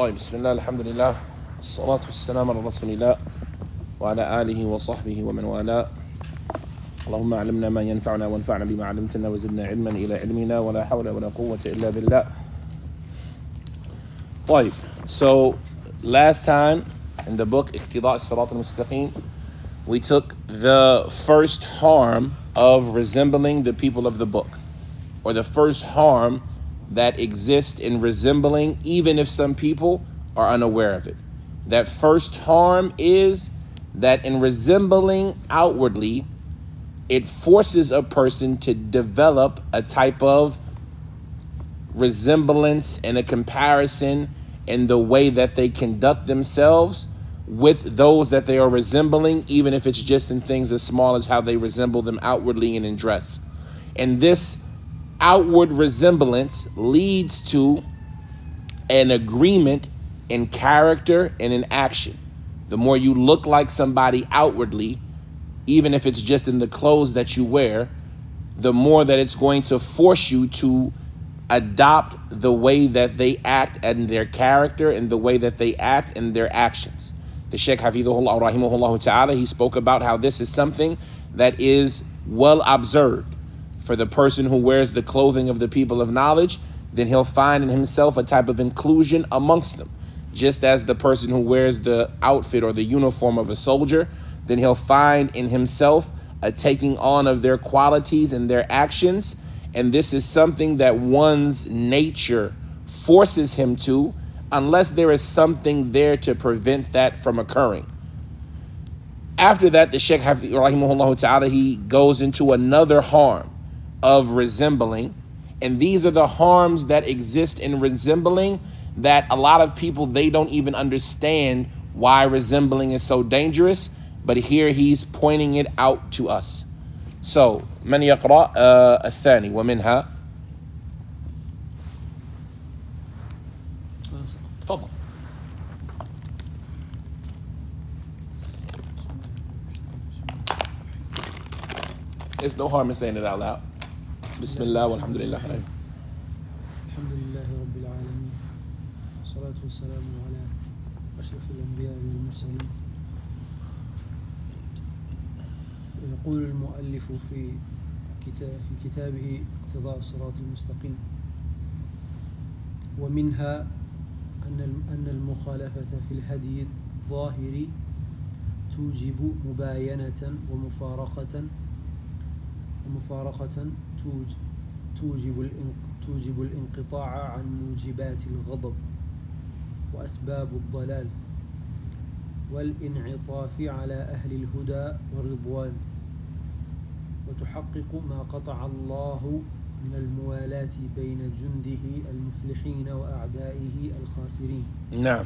طيب بسم الله الحمد لله الصلاة والسلام على رسول الله وعلى آله وصحبه ومن والاه. اللهم علمنا ما ينفعنا وانفعنا بما علمتنا وزدنا علما إلى علمنا ولا حول ولا قوة إلا بالله. طيب, so last time in the book Iqtidaa us-Siraat-il-Mustaqeem, we took the first harm of resembling the people of the book, or the first harm that exists in resembling, even if some people are unaware of it. That first harm is that in resembling outwardly, it forces a person to develop a type of resemblance and a comparison in the way that they conduct themselves with those that they are resembling, even if it's just in things as small as how they resemble them outwardly and in dress. And this outward resemblance leads to an agreement in character and in action. The more you look like somebody outwardly, even if it's just in the clothes that you wear, the more that it's going to force you to adopt the way that they act and their character and the way that they act and their actions. The Shaykh Hafidhullah Rahimahullah Ta'ala, he spoke about how this is something that is well observed. For the person who wears the clothing of the people of knowledge, then he'll find in himself a type of inclusion amongst them. Just as the person who wears the outfit or the uniform of a soldier, then he'll find in himself a taking on of their qualities and their actions. And this is something that one's nature forces him to, unless there is something there to prevent that from occurring. After that, the Shaykh Rahimahullah Ta'ala, he goes into another harm of resembling. And these are the harms that exist in resembling that a lot of people, they don't even understand why resembling is so dangerous. But here he's pointing it out to us. So, من يقرأ الثاني ومنها. تفضل. There's no harm in saying it out loud. بسم الله والحمد لله. الحمد لله رب العالمين والصلاة والسلام على أشرف الأنبياء والمرسلين. يقول المؤلف في كتابه اقتضاء الصراط المستقيم: ومنها أن المخالفة في الهدي الظاهر توجب مباينة ومفارقة توجب الانقطاع عن موجبات الغضب وأسباب الضلال والانعطاف على أهل الهدى والرضوان، وتحقق ما قطع الله من الموالاة بين جنده المفلحين وأعدائه الخاسرين. نعم.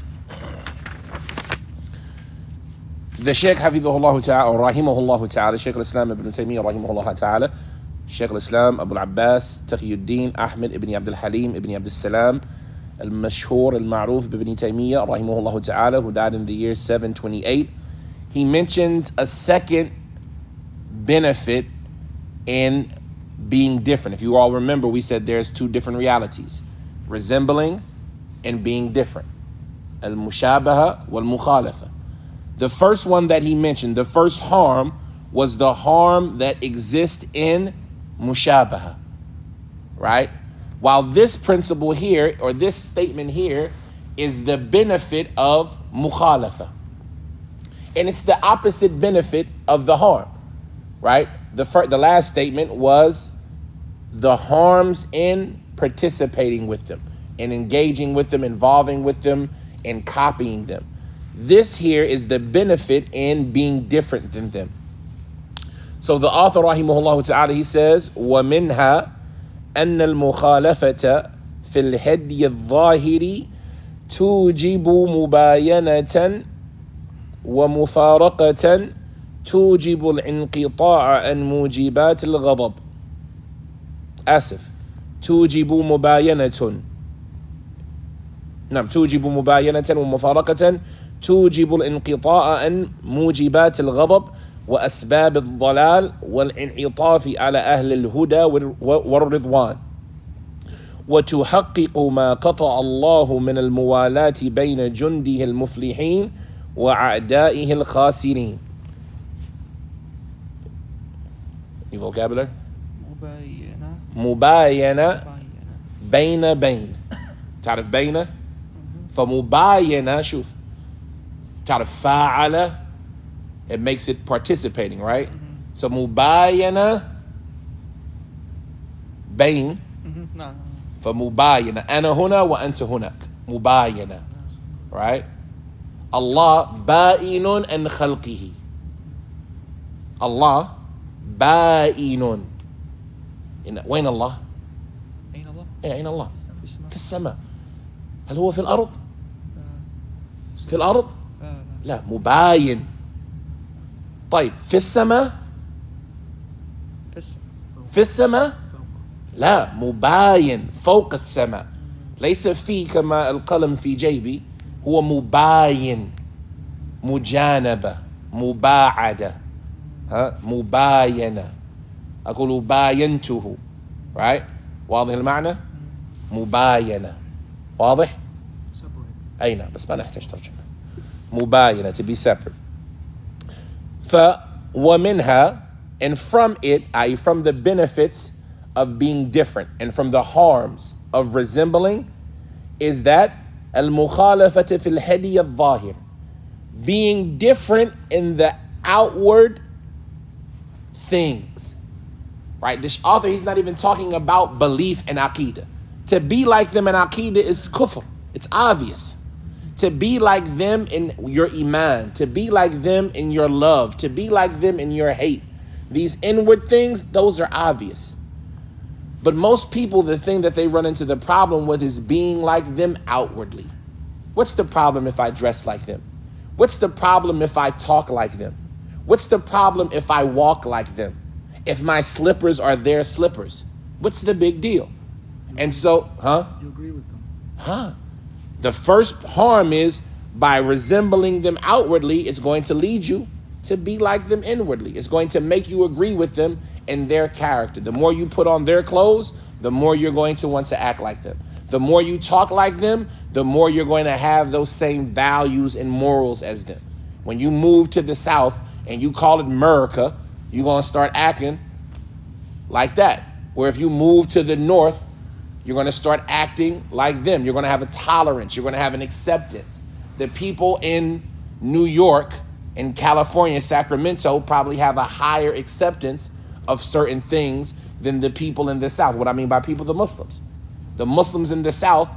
The Shaykh Hafidhullah Ta'ala, or Rahimahullah Ta'ala, Shaykh al-Islam ibn Taymiyyah Rahimahullah Ta'ala, Shaykh al-Islam Abu al-Abbas Taqiyuddin Ahmed ibn Abdul Halim ibn Abdul Salam al-Mashhur al-Ma'ruf ibn Taymiyyah Rahimahullah Ta'ala, who died in the year 728. He mentions a second benefit in being different. If you all remember, we said there's two different realities: resembling and being different. Al-Mushabaha wal-Mukhalafa. The first one that he mentioned, the first harm, was the harm that exists in mushabaha, right? While this principle here, or this statement here, is the benefit of mukhalafa. And it's the opposite benefit of the harm, right? The last statement was the harms in participating with them, and engaging with them, involving with them, and copying them. This here is the benefit in being different than them. So the author Rahimahullah Ta'ala, he says, وَمِنْهَا أَنَّ الْمُخَالَفَةَ فِي الْهَدْيِ الظَّاهِرِ توجب مباينة ومفارقة توجب الانقطاع عن موجبات الغضب. توجب مباينة. نعم، توجب مباينة ومفارقة توجب الانقطاع عن موجبات الغضب وأسباب الضلال والانعطاف على أهل الهدى والرضوان وتحقق ما قطع الله من الموالاة بين جنده المفلحين وأعدائه الخاسرين. Any vocabulary? مباينة بين تعرف بين فمباينة شوف تعرف فاعل it makes it participating right so مباينة بين فمباينة أنا هنا وأنت هناك مباينة right الله بائن عن خلقه الله بائن وين الله؟ أين الله؟ في السماء. هل هو في الأرض؟ في الأرض؟ لا مباين. طيب في السماء؟ في السماء؟ لا مباين فوق السماء. ليس في كما القلم في جيبي هو مباين مجانبة مباعدة مباينة أقول باينته right واضح المعنى مباينة واضح أي نعم بس ما نحتاج ترجمة مباينة to be separate ومنها and from it i.e. from the benefits of being different and from the harms of resembling is that المخالفة في الهدي الظاهر being different in the outward things. Right? This author, he's not even talking about belief in Aqidah. To be like them in Aqidah is kufr. It's obvious. To be like them in your iman, to be like them in your love, to be like them in your hate. These inward things, those are obvious. But most people, the thing that they run into the problem with is being like them outwardly. What's the problem if I dress like them? What's the problem if I talk like them? What's the problem if I walk like them? If my slippers are their slippers? What's the big deal? And so, You agree with them? The first harm is by resembling them outwardly, it's going to lead you to be like them inwardly. It's going to make you agree with them in their character. The more you put on their clothes, the more you're going to want to act like them. The more you talk like them, the more you're going to have those same values and morals as them. When you move to the South and you call it America, you're going to start acting like that. Where if you move to the North, you're going to start acting like them. You're going to have a tolerance. You're going to have an acceptance. The people in New York, in California, Sacramento, probably have a higher acceptance of certain things than the people in the South. What I mean by people, the Muslims. The Muslims in the South,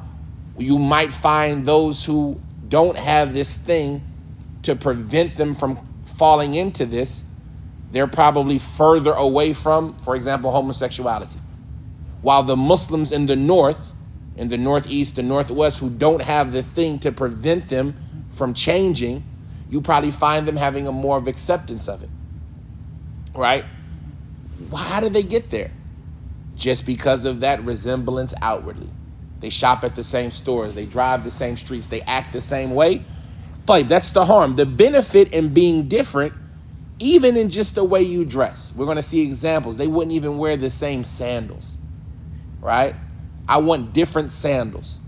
you might find those who don't have this thing to prevent them from falling into this. They're probably further away from, for example, homosexuality. While the Muslims in the North, in the Northeast, the Northwest, who don't have the thing to prevent them from changing, you probably find them having a more of acceptance of it. Right? How did they get there? Just because of that resemblance outwardly. They shop at the same stores, they drive the same streets, they act the same way. That's the harm. The benefit in being different, even in just the way you dress. We're going to see examples. They wouldn't even wear the same sandals. Right? I want different sandals.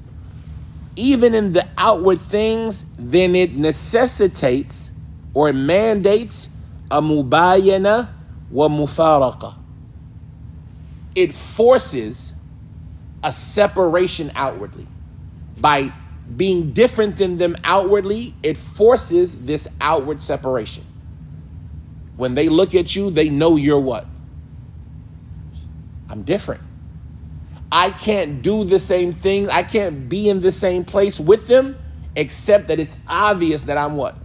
Even in the outward things, then it necessitates or mandates a mubayana wa mufaraqa. It forces a separation outwardly. By being different than them outwardly, it forces this outward separation. When they look at you, they know you're what? I'm different. I can't do the same things. I can't be in the same place with them, except that it's obvious that I'm what?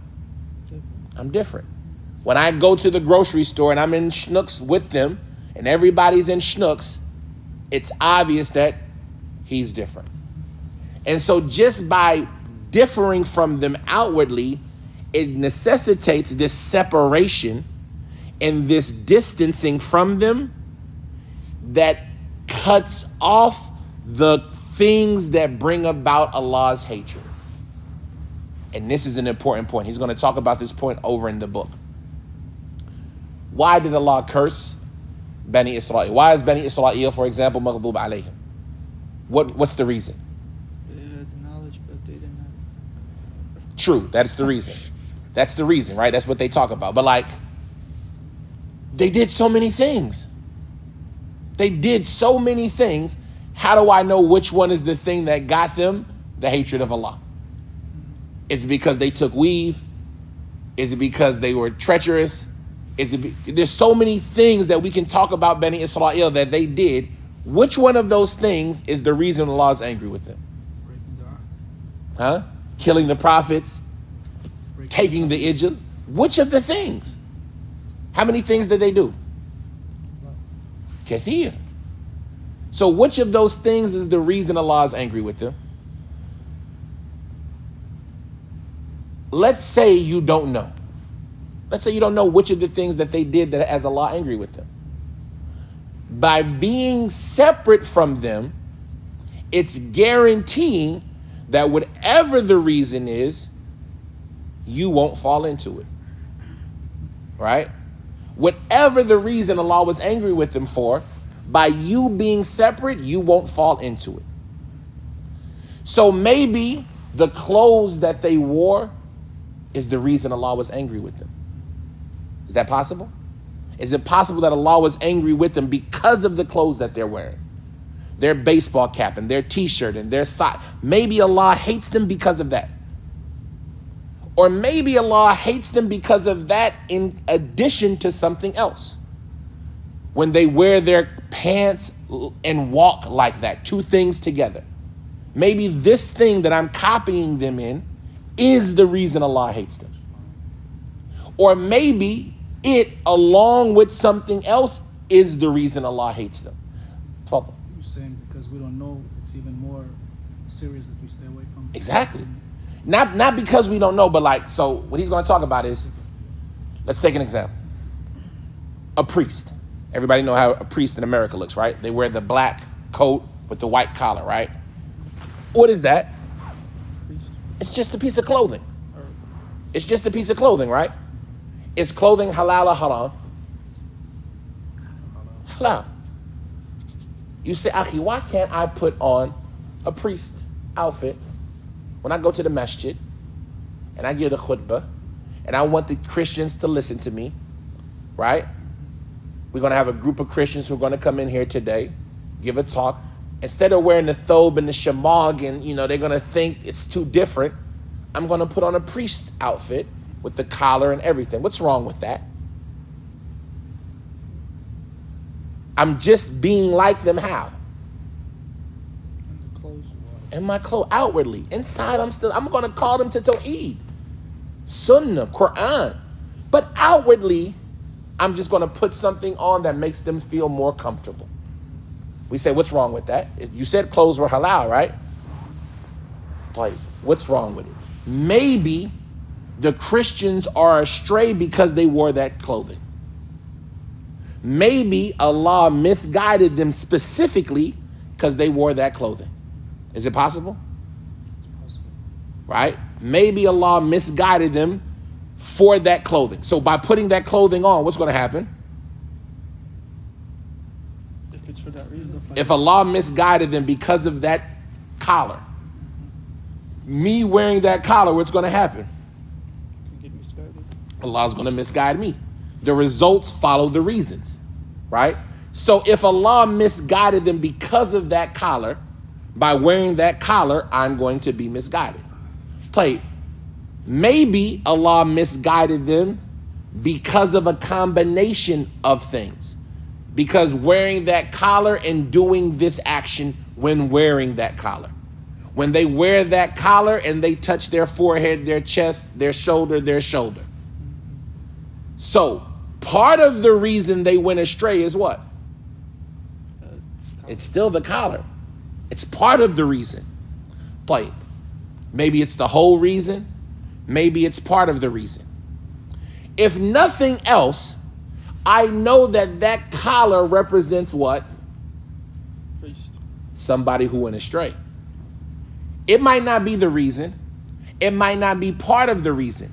I'm different. When I go to the grocery store and I'm in Schnucks with them, and everybody's in Schnucks, it's obvious that he's different. And so just by differing from them outwardly, it necessitates this separation and this distancing from them that cuts off the things that bring about Allah's hatred. And this is an important point. He's going to talk about this point over in the book. Why did Allah curse Bani Israel? Why is Bani Israel, for example, maghdub alayhim? What's the reason? They had the knowledge, but they didn't have. True, that's the reason. That's the reason, right? That's what they talk about. But like, they did so many things. They did so many things. How do I know which one is the thing that got them the hatred of Allah? Is it because they took weave? Is it because they were treacherous? There's so many things that we can talk about Bani Israel that they did. Which one of those things is the reason Allah is angry with them? Huh? Killing the prophets, taking the Ijl. Which of the things? How many things did they do? Kathir. So which of those things is the reason Allah is angry with them? Let's say you don't know. Let's say you don't know which of the things that they did that has Allah angry with them. By being separate from them, it's guaranteeing that whatever the reason is, you won't fall into it. Right? Whatever the reason Allah was angry with them for, by you being separate, you won't fall into it. So maybe the clothes that they wore is the reason Allah was angry with them. Is that possible? Is it possible that Allah was angry with them because of the clothes that they're wearing? Their baseball cap and their t-shirt and their sock. Maybe Allah hates them because of that. Or maybe Allah hates them because of that in addition to something else. When they wear their pants and walk like that, two things together. Maybe this thing that I'm copying them in is the reason Allah hates them. Or maybe it, along with something else, is the reason Allah hates them. Fadl. You're saying because we don't know, it's even more serious that we stay away from. Exactly. Not because we don't know, but like, so what he's going to talk about is, let's take an example. A priest. Everybody know how a priest in America looks, right? They wear the black coat with the white collar, right? What is that? It's just a piece of clothing. It's just a piece of clothing, right? Is clothing halal or haram? Halal. You say, Akhi, why can't I put on a priest outfit when I go to the masjid and I give the khutbah and I want the Christians to listen to me, right? We're going to have a group of Christians who are going to come in here today, give a talk. Instead of wearing the thobe and the shamag and, they're going to think it's too different, I'm going to put on a priest outfit with the collar and everything. What's wrong with that? I'm just being like them. How? In my clothes, outwardly. Inside, I'm going to call them to Tawheed, Sunnah, Quran. But outwardly, I'm just going to put something on that makes them feel more comfortable. We say, what's wrong with that? You said clothes were halal, right? Like, what's wrong with it? Maybe the Christians are astray because they wore that clothing. Maybe Allah misguided them specifically because they wore that clothing. Is it possible? It's possible. Right? Maybe Allah misguided them for that clothing. So by putting that clothing on, what's going to happen? If it's for that reason. If Allah misguided them because of that collar, me wearing that collar, what's going to happen? Get misguided. Allah's going to misguide me. The results follow the reasons, right? So if Allah misguided them because of that collar, by wearing that collar, I'm going to be misguided. Maybe Allah misguided them because of a combination of things. Because wearing that collar and doing this action when wearing that collar. When they wear that collar and they touch their forehead, their chest, their shoulder. So part of the reason they went astray is what? It's still the collar. It's part of the reason. Maybe it's the whole reason. Maybe it's part of the reason. If nothing else, I know that collar represents what? Priest. Somebody who went astray. It might not be the reason. It might not be part of the reason.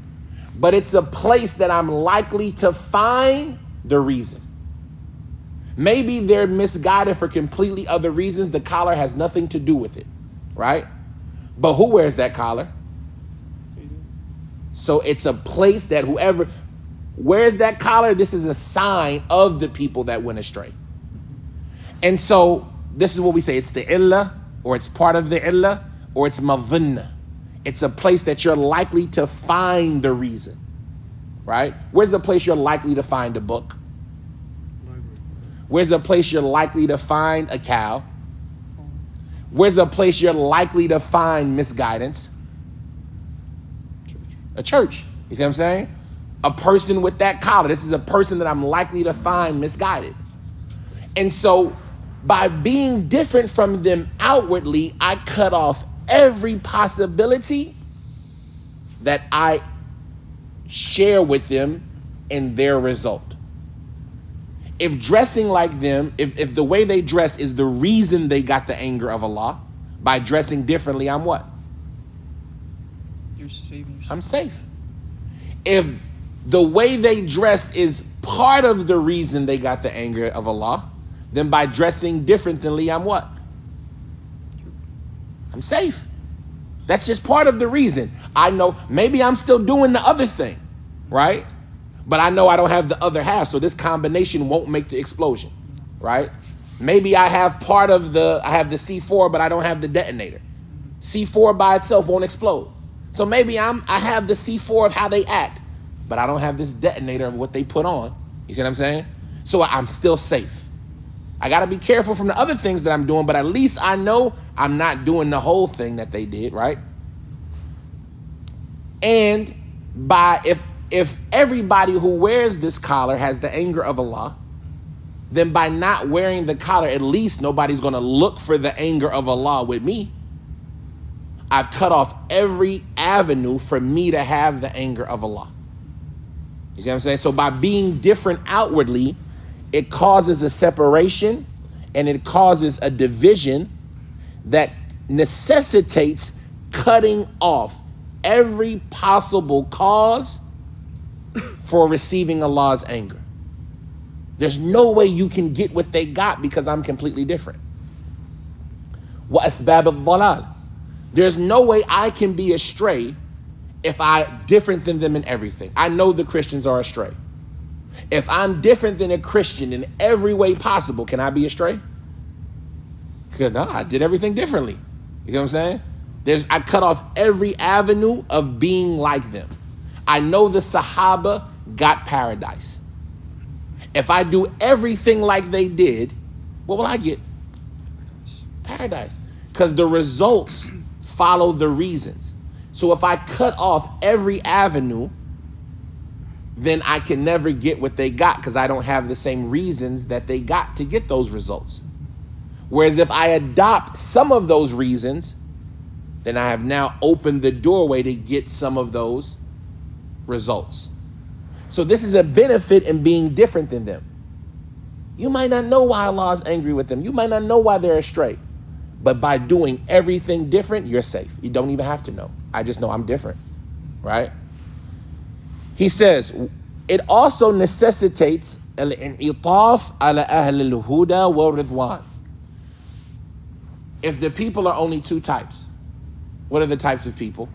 But it's a place that I'm likely to find the reason. Maybe they're misguided for completely other reasons. The collar has nothing to do with it, right? But who wears that collar? So it's a place that whoever wears that collar, this is a sign of the people that went astray. And so this is what we say. It's the illah, or it's part of the illah, or it's madhinna. It's a place that you're likely to find the reason, right? Where's the place you're likely to find a book? Where's a place you're likely to find a cow? Where's a place you're likely to find misguidance? A church. You see what I'm saying? A person with that collar. This is a person that I'm likely to find misguided. And so by being different from them outwardly, I cut off every possibility that I share with them in their result. If dressing like them, if the way they dress is the reason they got the anger of Allah, by dressing differently, I'm what? You're saving yourself. I'm safe. If the way they dressed is part of the reason they got the anger of Allah, then by dressing differently, I'm what? I'm safe. That's just part of the reason. I know maybe I'm still doing the other thing, right? But I know I don't have the other half, so this combination won't make the explosion, right? Maybe I have I have the C4, but I don't have the detonator. C4 by itself won't explode. So maybe I have the C4 of how they act, but I don't have this detonator of what they put on. You see what I'm saying? So I'm still safe. I got to be careful from the other things that I'm doing, but at least I know I'm not doing the whole thing that they did, right? And if everybody who wears this collar has the anger of Allah, then by not wearing the collar, at least nobody's going to look for the anger of Allah with me. I've cut off every avenue for me to have the anger of Allah. You see what I'm saying? So by being different outwardly, it causes a separation and it causes a division that necessitates cutting off every possible cause for receiving Allah's anger. There's no way you can get what they got because I'm completely different. وَأَسْبَابِ الضَّلَالِ. There's no way I can be astray if I'm different than them in everything. I know the Christians are astray. If I'm different than a Christian in every way possible, can I be astray? Because no, I did everything differently. You know what I'm saying? I cut off every avenue of being like them. I know the Sahaba got paradise. If I do everything like they did, what will I get? Paradise. Because the results follow the reasons. So if I cut off every avenue, then I can never get what they got because I don't have the same reasons that they got to get those results. Whereas if I adopt some of those reasons, then I have now opened the doorway to get some of those results. So this is a benefit in being different than them. You might not know why Allah is angry with them. You might not know why they're astray. But by doing everything different, you're safe. You don't even have to know. I just know I'm different, right? He says, it also necessitates al-in'itaf ala ahl al-huda wa ridwan. If the people are only two types, what are the types of people?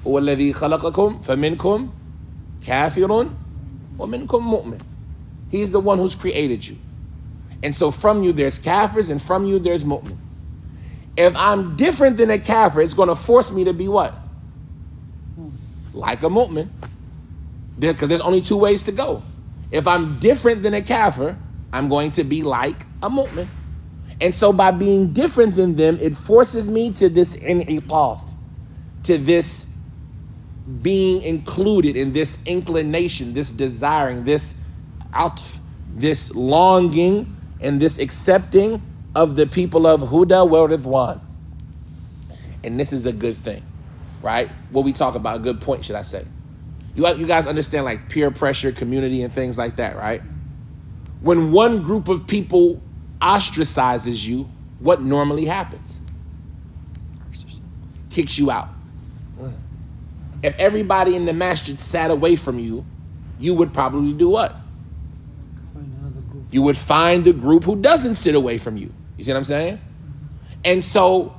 هو الذي خلقكم فمنكم كافر ومنكم مؤمن. He's the one who's created you. And so from you there's kafirs and from you there's mu'min. If I'm different than a kafir, it's going to force me to be what? Like a mu'min. Because there's only two ways to go. If I'm different than a kafir, I'm going to be like a mu'min. And so by being different than them, it forces me to this in'itaf, to this being included in this inclination, this desiring, this atf, this longing, and this accepting of the people of Huda wa Ridwan. And this is a good thing, right? What we talk about, a good point, should I say. You guys understand like peer pressure, community, and things like that, right? When one group of people ostracizes you, what normally happens? Kicks you out. If everybody in the masjid sat away from you, you would probably do what? You would find the group who doesn't sit away from you. You see what I'm saying? And so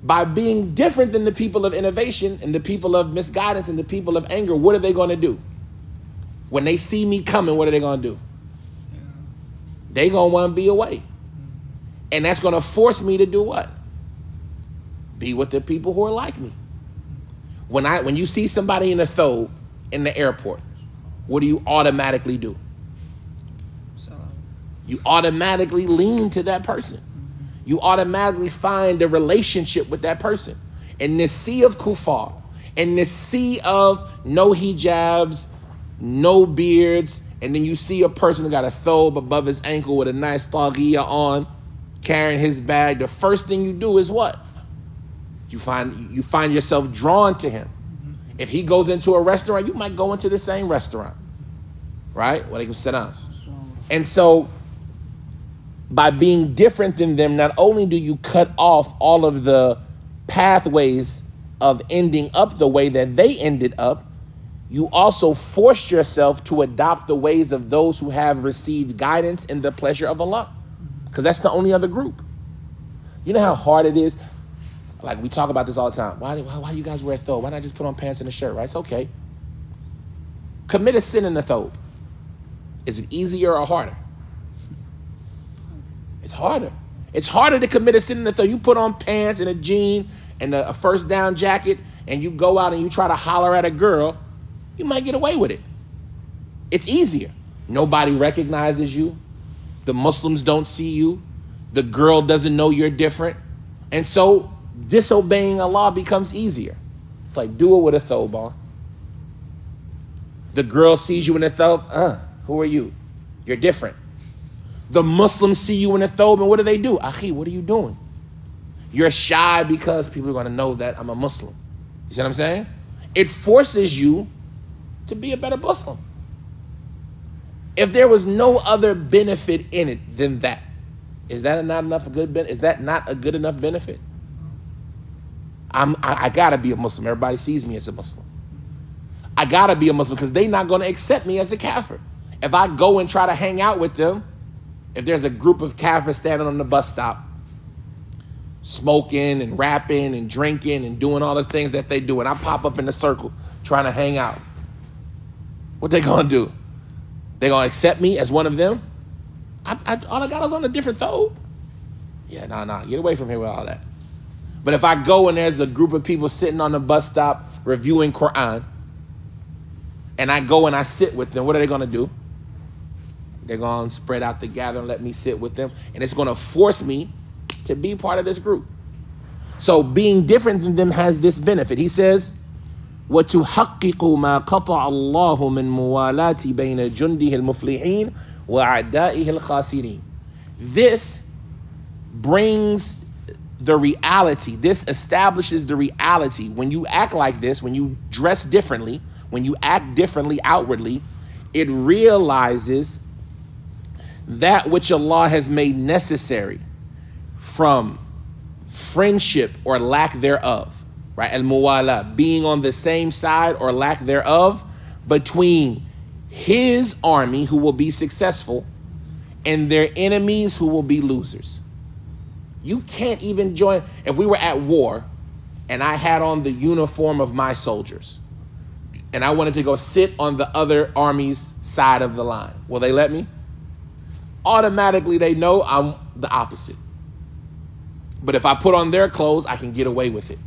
by being different than the people of innovation and the people of misguidance and the people of anger, what are they going to do? When they see me coming, what are they going to do? They going to want to be away. And that's going to force me to do what? Be with the people who are like me. When you see somebody in a thobe in the airport, what do you automatically do? You automatically lean to that person. You automatically find a relationship with that person. In this sea of kuffar, in this sea of no hijabs, no beards, and then you see a person who got a thobe above his ankle with a nice tagiyah on, carrying his bag, the first thing you do is what? You find yourself drawn to him. If he goes into a restaurant, you might go into the same restaurant. Right? Wa alaikum salam. And so by being different than them, not only do you cut off all of the pathways of ending up the way that they ended up, you also force yourself to adopt the ways of those who have received guidance in the pleasure of Allah. Because that's the only other group. You know how hard it is? Like, we talk about this all the time. Why you guys wear a thobe? Why not just put on pants and a shirt, right? It's okay. Commit a sin in the thobe. Is it easier or harder? It's harder. It's harder to commit a sin in the thobe. You put on pants and a jean and a first down jacket and you go out and you try to holler at a girl, you might get away with it. It's easier. Nobody recognizes you. The Muslims don't see you. The girl doesn't know you're different. And so disobeying Allah becomes easier. It's like, do it with a thobe on. The girl sees you in a thobe. Who are you? You're different. The Muslims see you in a thobe, and what do? Akhi, what are you doing? You're shy because people are going to know that I'm a Muslim. You see what I'm saying? It forces you to be a better Muslim. If there was no other benefit in it than that, is that not a good enough benefit? I gotta be a Muslim. Everybody sees me as a Muslim. I gotta be a Muslim because they're not going to accept me as a kafir. If I go and try to hang out with them, if there's a group of kafirs standing on the bus stop, smoking and rapping and drinking and doing all the things that they do, and I pop up in the circle trying to hang out, what they gonna do? They gonna accept me as one of them? All I got is on a different thobe. Yeah, nah, get away from here with all that. But if I go and there's a group of people sitting on the bus stop reviewing Quran, and I go and I sit with them, what are they gonna do? They're gonna spread out the gather and let me sit with them, and it's gonna force me to be part of this group. So being different than them has this benefit. He says, وَتُحَقِّقُ مَا قَطَعَ اللَّهُ مِنْ مُوَالَاتِ بَيْنَ جُنْدِهِ الْمُفْلِحِينَ وَأَعْدَائِهِ الْخَاسِرِينَ. This brings the reality, this establishes the reality. When you act like this, when you dress differently, when you act differently outwardly, it realizes that which Allah has made necessary from friendship or lack thereof, right? Al-muwala, being on the same side or lack thereof between his army who will be successful and their enemies who will be losers. You can't even join. If we were at war and I had on the uniform of my soldiers and I wanted to go sit on the other army's side of the line, will they let me? Automatically they know I'm the opposite. But if I put on their clothes, I can get away with it.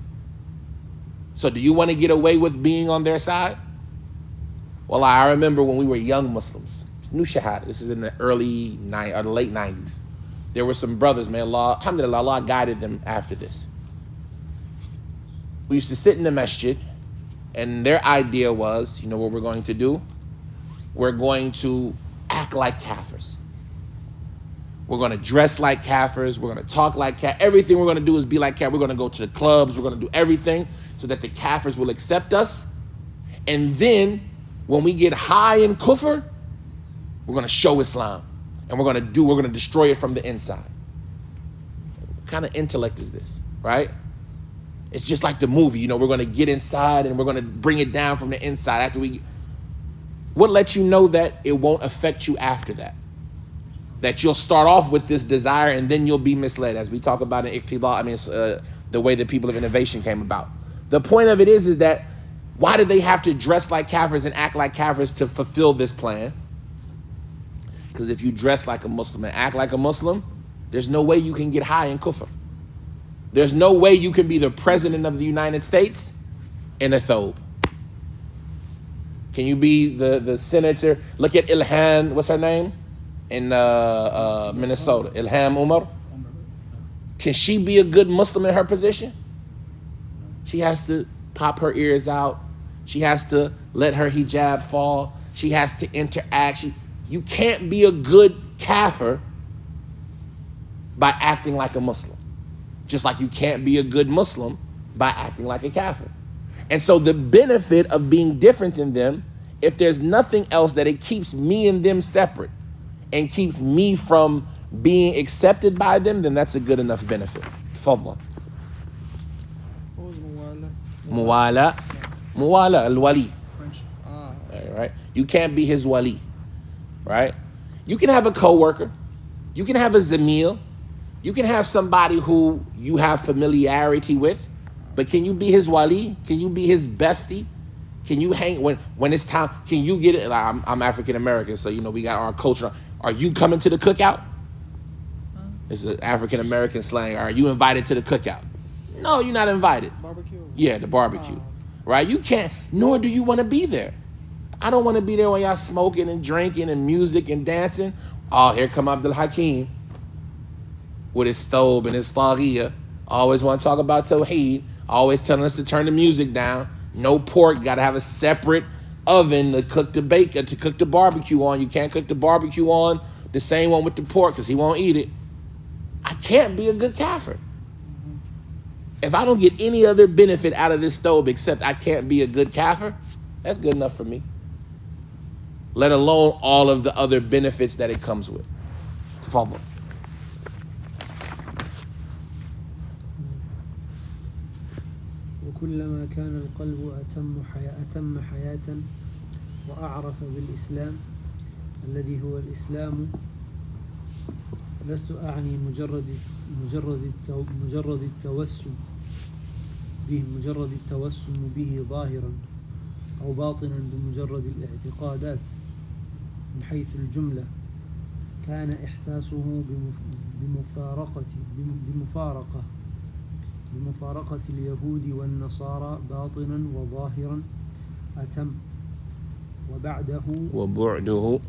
So do you want to get away with being on their side? Well, I remember when we were young Muslims, new shahada, this is in the late 90s. There were some brothers, man, alhamdulillah, Allah guided them after this. We used to sit in the masjid, and their idea was, you know what we're going to do? We're going to act like kafirs. We're going to dress like kafirs. We're going to talk like kafirs. Everything we're going to do is be like kafirs. We're going to go to the clubs. We're going to do everything so that the kafirs will accept us. And then when we get high in kufr, we're going to show Islam. And we're going to destroy it from the inside. What kind of intellect is this, right? It's just like the movie, you know, we're going to get inside and we're going to bring it down from the inside. What lets you know that it won't affect you after that? That you'll start off with this desire and then you'll be misled, as we talk about in Iqtidaa. I mean, it's, the way the people of innovation came about. The point of it is that why did they have to dress like kafirs and act like kafirs to fulfill this plan? Because if you dress like a Muslim and act like a Muslim, there's no way you can get high in kufr. There's no way you can be the president of the United States in a thobe. Can you be the senator? Look at Ilhan, what's her name? In Minnesota, Ilham Umar. Can she be a good Muslim in her position? She has to pop her ears out. She has to let her hijab fall. She has to interact. You can't be a good kafir by acting like a Muslim. Just like you can't be a good Muslim by acting like a kafir. And so the benefit of being different than them, if there's nothing else, that it keeps me and them separate and keeps me from being accepted by them, then that's a good enough benefit. Fadlan. What was Muwala. Muwala, al-wali. French. Right? You can't be his wali. Right? You can have a coworker. You can have a zamil. You can have somebody who you have familiarity with, but can you be his wali? Can you be his bestie? Can you hang when it's time? Can you get it? Like, I'm African American, so we got our culture. Are you coming to the cookout? It's an African American slang. Are you invited to the cookout? No, you're not invited. Barbecue? Yeah, the barbecue. Right? You can't, nor do you want to be there. I don't want to be there when y'all smoking and drinking and music and dancing. Oh, here come Abdul Hakim with his thobe and his thaghiyah. Always want to talk about Tawheed. Always telling us to turn the music down. No pork. Got to have a separate oven to cook the bacon, to cook the barbecue on. You can't cook the barbecue on the same one with the pork because he won't eat it. I can't be a good kafir. If I don't get any other benefit out of this stove except I can't be a good kafir, that's good enough for me. Let alone all of the other benefits that it comes with. Tafadhal. وكلما كان القلب أتم حياة وأعرف بالإسلام الذي هو الإسلام. لست أعني مجرد التوسم به ظاهرا أو باطنا بمجرد الاعتقادات من حيث الجملة. كان إحساسه بمفارقة اليهود والنصارى باطنا وظاهرا أتم، وبعده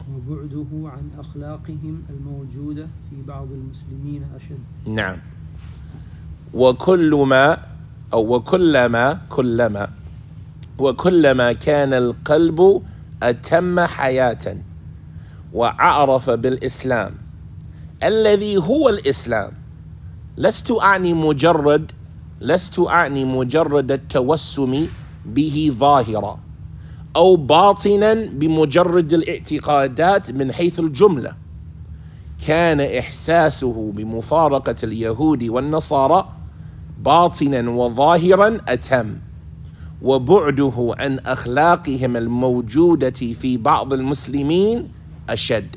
عن أخلاقهم الموجودة في بعض المسلمين أشد. نعم. وكلما كان القلب أتم حياة وأعرف بالإسلام الذي هو الإسلام. لست أعني مجرد التوسم به ظاهرا أو باطنا بمجرد الاعتقادات من حيث الجملة. كان إحساسه بمفارقة اليهود والنصارى باطنا وظاهرا أتم، وبعده عن أخلاقهم الموجودة في بعض المسلمين أشد.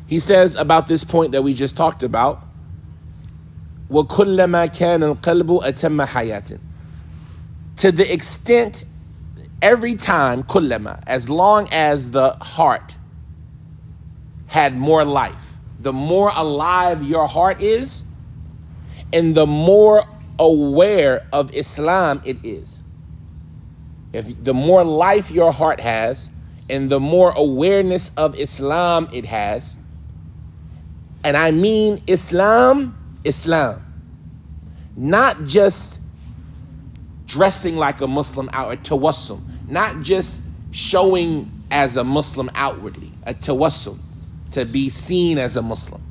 He says about this point that we just talked about, وَكُلَّمَا كَانَ الْقَلْبُ أَتَمَّ حَيَاةٍ. To the extent, every time, kullama, as long as the heart had more life, the more alive your heart is, and the more aware of Islam it is. If the more life your heart has, and the more awareness of Islam it has, and I mean Islam, not just dressing like a Muslim out, a tawassum, not just showing as a Muslim outwardly, a tawassum, to be seen as a Muslim.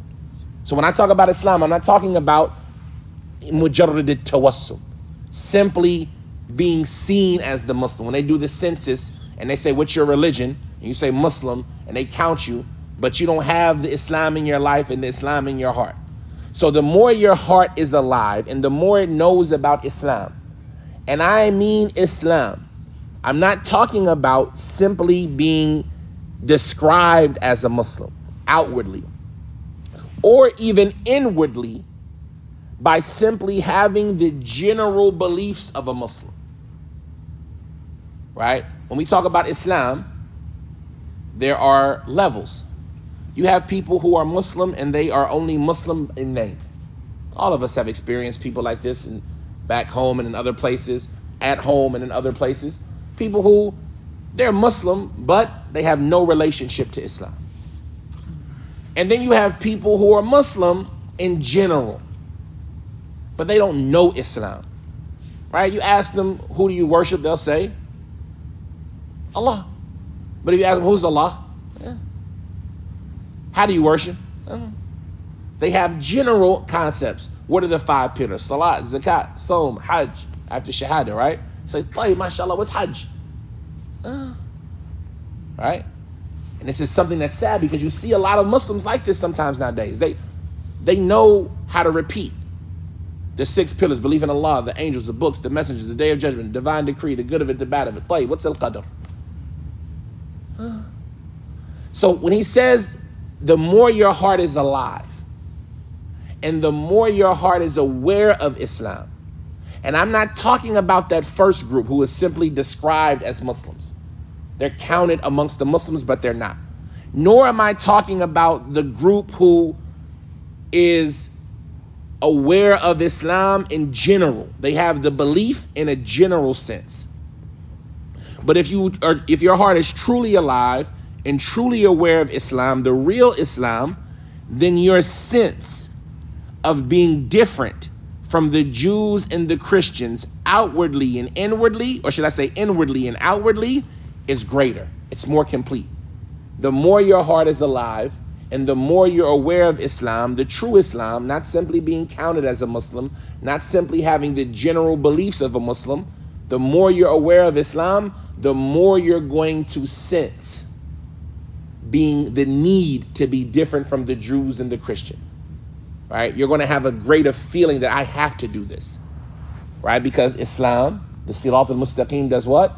So when I talk about Islam, I'm not talking about mujarrad tawassum, simply being seen as the Muslim. When they do the census and they say, what's your religion? And you say Muslim, and they count you, but you don't have the Islam in your life and the Islam in your heart. So the more your heart is alive and the more it knows about Islam, and I mean Islam, I'm not talking about simply being described as a Muslim outwardly, or even inwardly, by simply having the general beliefs of a Muslim. Right? When we talk about Islam, there are levels. You have people who are Muslim and they are only Muslim in name. All of us have experienced people like this in back home and in other places, at home and in other places. People who, they're Muslim, but they have no relationship to Islam. And then you have people who are Muslim in general, but they don't know Islam. Right? You ask them, who do you worship? They'll say, Allah. But if you ask them, who's Allah? Yeah. How do you worship? They have general concepts. What are the 5 pillars? Salat, zakat, Som, Hajj. After Shahada, right? Say, طيب, mashallah, what's Hajj? Right? And this is something that's sad because you see a lot of Muslims like this sometimes nowadays. They know how to repeat the 6 pillars: belief in Allah, the angels, the books, the messengers, the day of judgment, divine decree, the good of it, the bad of it. طيب, what's al-qadr? So when he says the more your heart is alive and the more your heart is aware of Islam, and I'm not talking about that first group who is simply described as Muslims. They're counted amongst the Muslims, but they're not. Nor am I talking about the group who is aware of Islam in general. They have the belief in a general sense. But if your heart is truly alive and truly aware of Islam, the real Islam, then your sense of being different from the Jews and the Christians outwardly and inwardly, or should I say inwardly and outwardly, is greater. It's more complete. The more your heart is alive and the more you're aware of Islam, the true Islam, not simply being counted as a Muslim, not simply having the general beliefs of a Muslim, the more you're aware of Islam, the more you're going to sense being the need to be different from the Jews and the Christian, right? You're going to have a greater feeling that I have to do this, right? Because Islam, the us-Siraat-il-Mustaqeem, does what?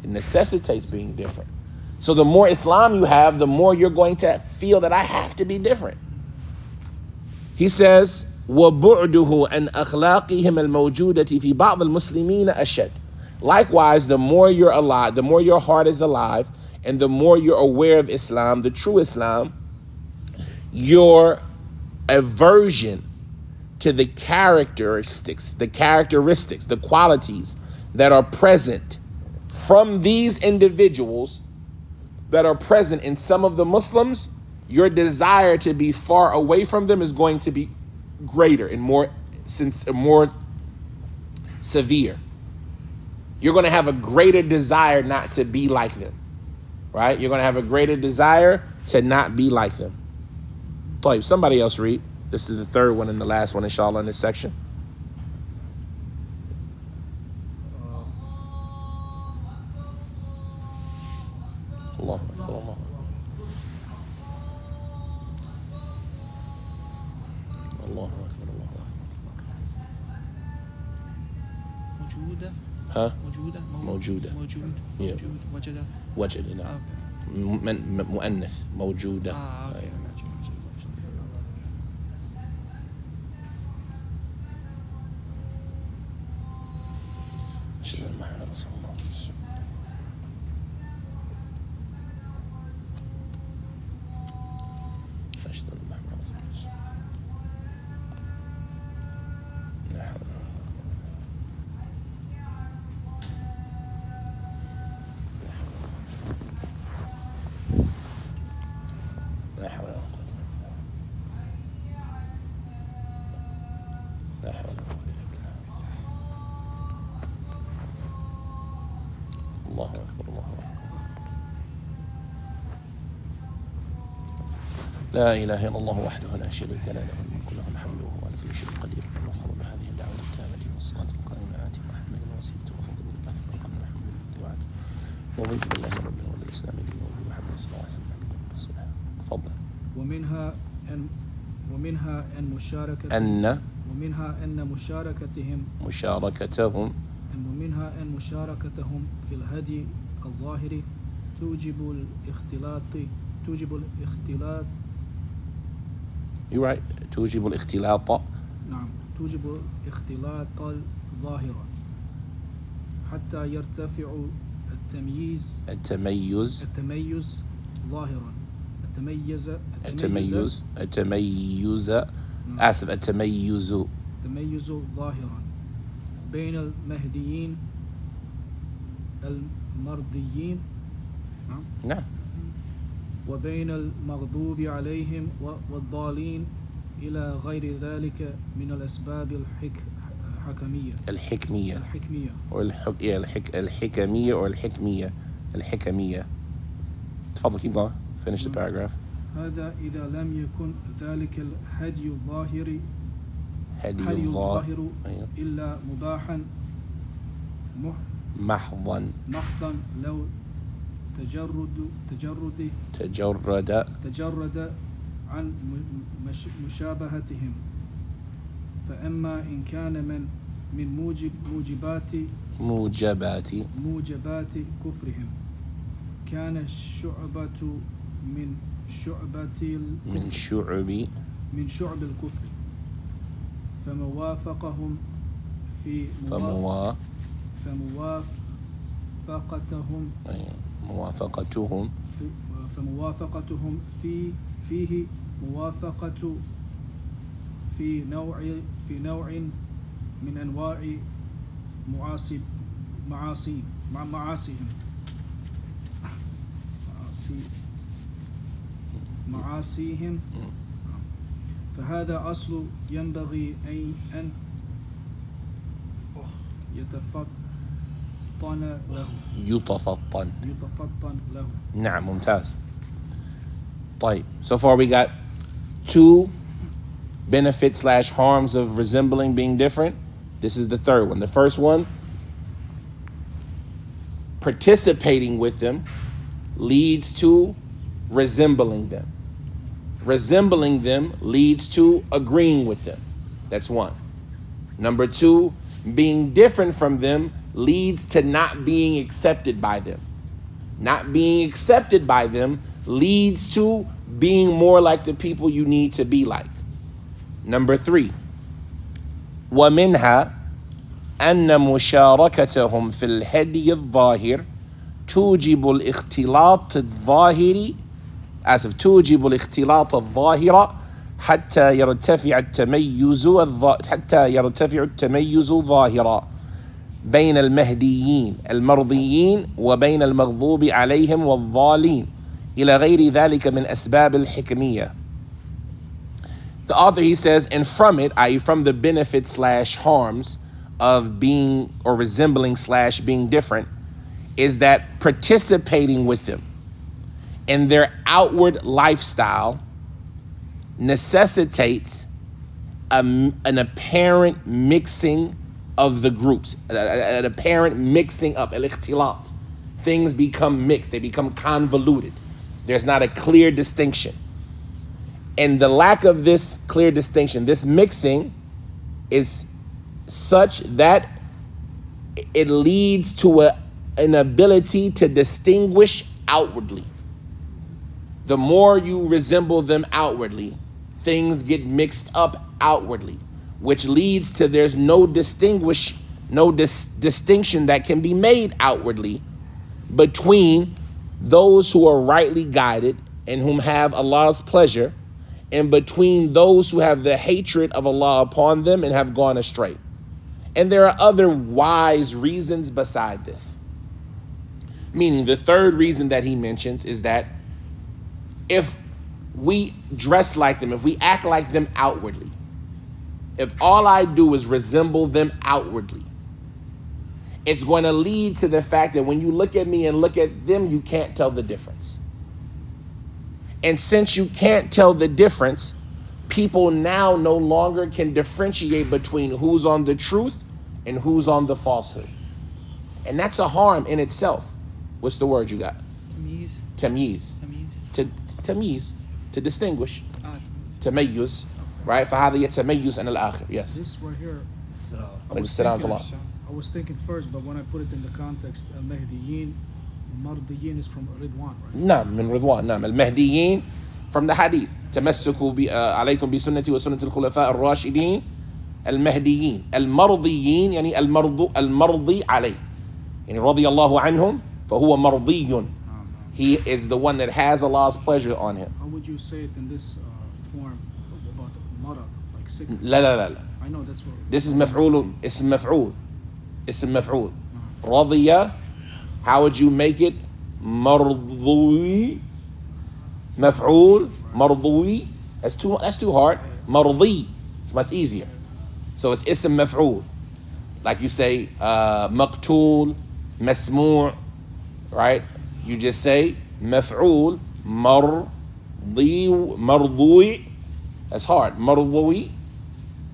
It necessitates being different. So the more Islam you have, the more you're going to feel that I have to be different. He says, وَبُعْدُهُ عَنْ أَخْلَاقِهِمْ الْمَوْجُودَةِ فِي بَعْضِ الْمُسْلِمِينَ أَشَدْ. Likewise, the more you're alive, the more your heart is alive, and the more you're aware of Islam, the true Islam, your aversion to the characteristics, the qualities that are present from these individuals that are present in some of the Muslims, your desire to be far away from them is going to be greater and more severe. You're going to have a greater desire not to be like them, right? You're going to have a greater desire to not be like them. Somebody else read. This is the third one and the last one, inshallah, in this section. Allah Akbar, Allah Akbar. Allah Akbar, Allah Akbar. موجودة. Huh? موجودة. موجودة. موجود. Yeah. موجود. وجدة. وجد نعم. مؤنث موجودة. أوكي. أشهد أن محمد رسول الله. أشهد أن محمد رسول الله. لا حول لا حول ولا قوة لا حول ولا قوة إلا بالله. الله أكبر، الله أكبر. لا إله إلا الله وحده لا شريك له، له الملك وله الحمد وهو على كل شيء قدير. اللهم رب هذه الدعوة التامة والصلاة القائمة آت محمدا الوسيلة وفضل البعث والقمر محمد الوعد وضيف بالله ربنا وللإسلام دينا وبمحمد صلى الله عليه وسلم رسوله. تفضل. ومنها أن مشاركتهم في الهدي الظاهري توجب الاختلاط You're right. توجب الاختلاط. نعم توجب اختلاط الظاهرة حتى يرتفع التمييز ظاهرا التميز آسف التميز ظاهرا بين المهديين المرضيين نعم وبين المغضوب عليهم والضالين إلى غير ذلك من الأسباب الحكمية الحكمية. تفضل keep going. Finish the paragraph. هذا إذا لم يكن ذلك الهدي الظاهر أيوه. إلا مباحا محضا لو تجرد عن مشابهتهم. فأما إن كان من موجبات كفرهم كان الشعبة من شعب الكفر فموافقتهم فيه موافقة في نوع من أنواع معاصيهم فهذا أصل ينبغي أن يتفطن له. نعم ممتاز. طيب, so far we got 2 benefits/harms of resembling being different. This is the third one. The first one, participating with them leads to resembling them. Resembling them leads to agreeing with them. That's one. Number 2, being different from them leads to not being accepted by them. Not being accepted by them leads to being more like the people you need to be like. Number 3, ومنها أن مشاركتهم في الهدي الظاهر توجب الاختلاط الظاهر حتى يرتفع التميز ظاهرا بين المهديين المرضيين وبين المغضوب عليهم والضالين إلى غير ذلك من أسباب الحكمية. The author, he says, and from it, i.e. from the benefits/harms of being or resembling/being different, is that participating with them in their outward lifestyle necessitates an apparent mixing of the groups, an apparent mixing up, al-ikhtilat. Things become mixed, they become convoluted. There's not a clear distinction. And the lack of this clear distinction, this mixing, is such that it leads to an ability to distinguish outwardly. The more you resemble them outwardly, things get mixed up outwardly, which leads to there's no distinction that can be made outwardly between those who are rightly guided and whom have Allah's pleasure, and between those who have the hatred of Allah upon them and have gone astray. And there are other wise reasons beside this. Meaning, the third reason that he mentions is that if we dress like them, if we act like them outwardly, if all I do is resemble them outwardly, it's going to lead to the fact that when you look at me and look at them, you can't tell the difference. And since you can't tell the difference, people now no longer can differentiate between who's on the truth and who's on the falsehood. And that's a harm in itself. What's the word you got? Tamyiz. Tamyiz. To distinguish. Tamayyuz. Right? فَهَذَا يَتَمَيُّز عَنَ الْآخِرِ. Yes. This right here, I I was thinking first, but when I put it in the context, al-Mahdiyin Mardiyin is from Ridwan, right? نعم من رضوان نعم المهديين from the hadith تمسكوا عليكم بسنتي وسنة الخلفاء الراشدين المهديين المرضيين يعني المرضي عليه يعني رضي الله عنهم فهو مرضي. He is the one that has Allah's pleasure on him. How would you say it in this form about marad, like sickness? لا لا لا لا. I know that's what. This is مفعول اسم مفعول اسم مفعول. رضي, how would you make it? مرضوي مفعول مرضوي. That's too hard. مرضي, it's much easier. So it's اسم مفعول. Like you say مقتول مسموع, right? You just say مفعول مرضوي. That's hard. مرضوي.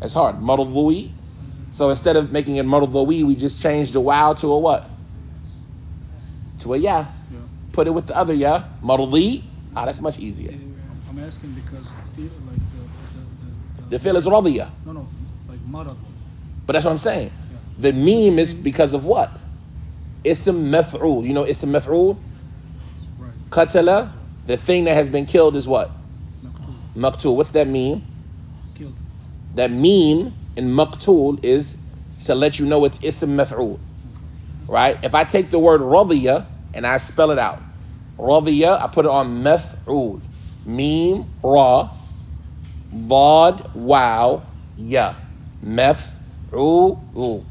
That's hard. مرضوي. So instead of making it مرضوي, we just changed the wow to a what? To a ya. Yeah. Put it with the other ya. مرضي. That's much easier. I'm asking because like The fi'l is رضية. no, like marad. But that's what I'm saying. Yeah. The meme is because of what? Ism maf'ul. You know ism maf'ul? Right. Qatala, the thing that has been killed is what? Maqtul. Maqtul. What's that meme? Killed. That meme in maqtul is to let you know it's ism maf'ul. Right? If I take the word radiya and I spell it out, radiya, I put it on maf'ul. Meme, ra, Vod, wow, ya. Maf'ul.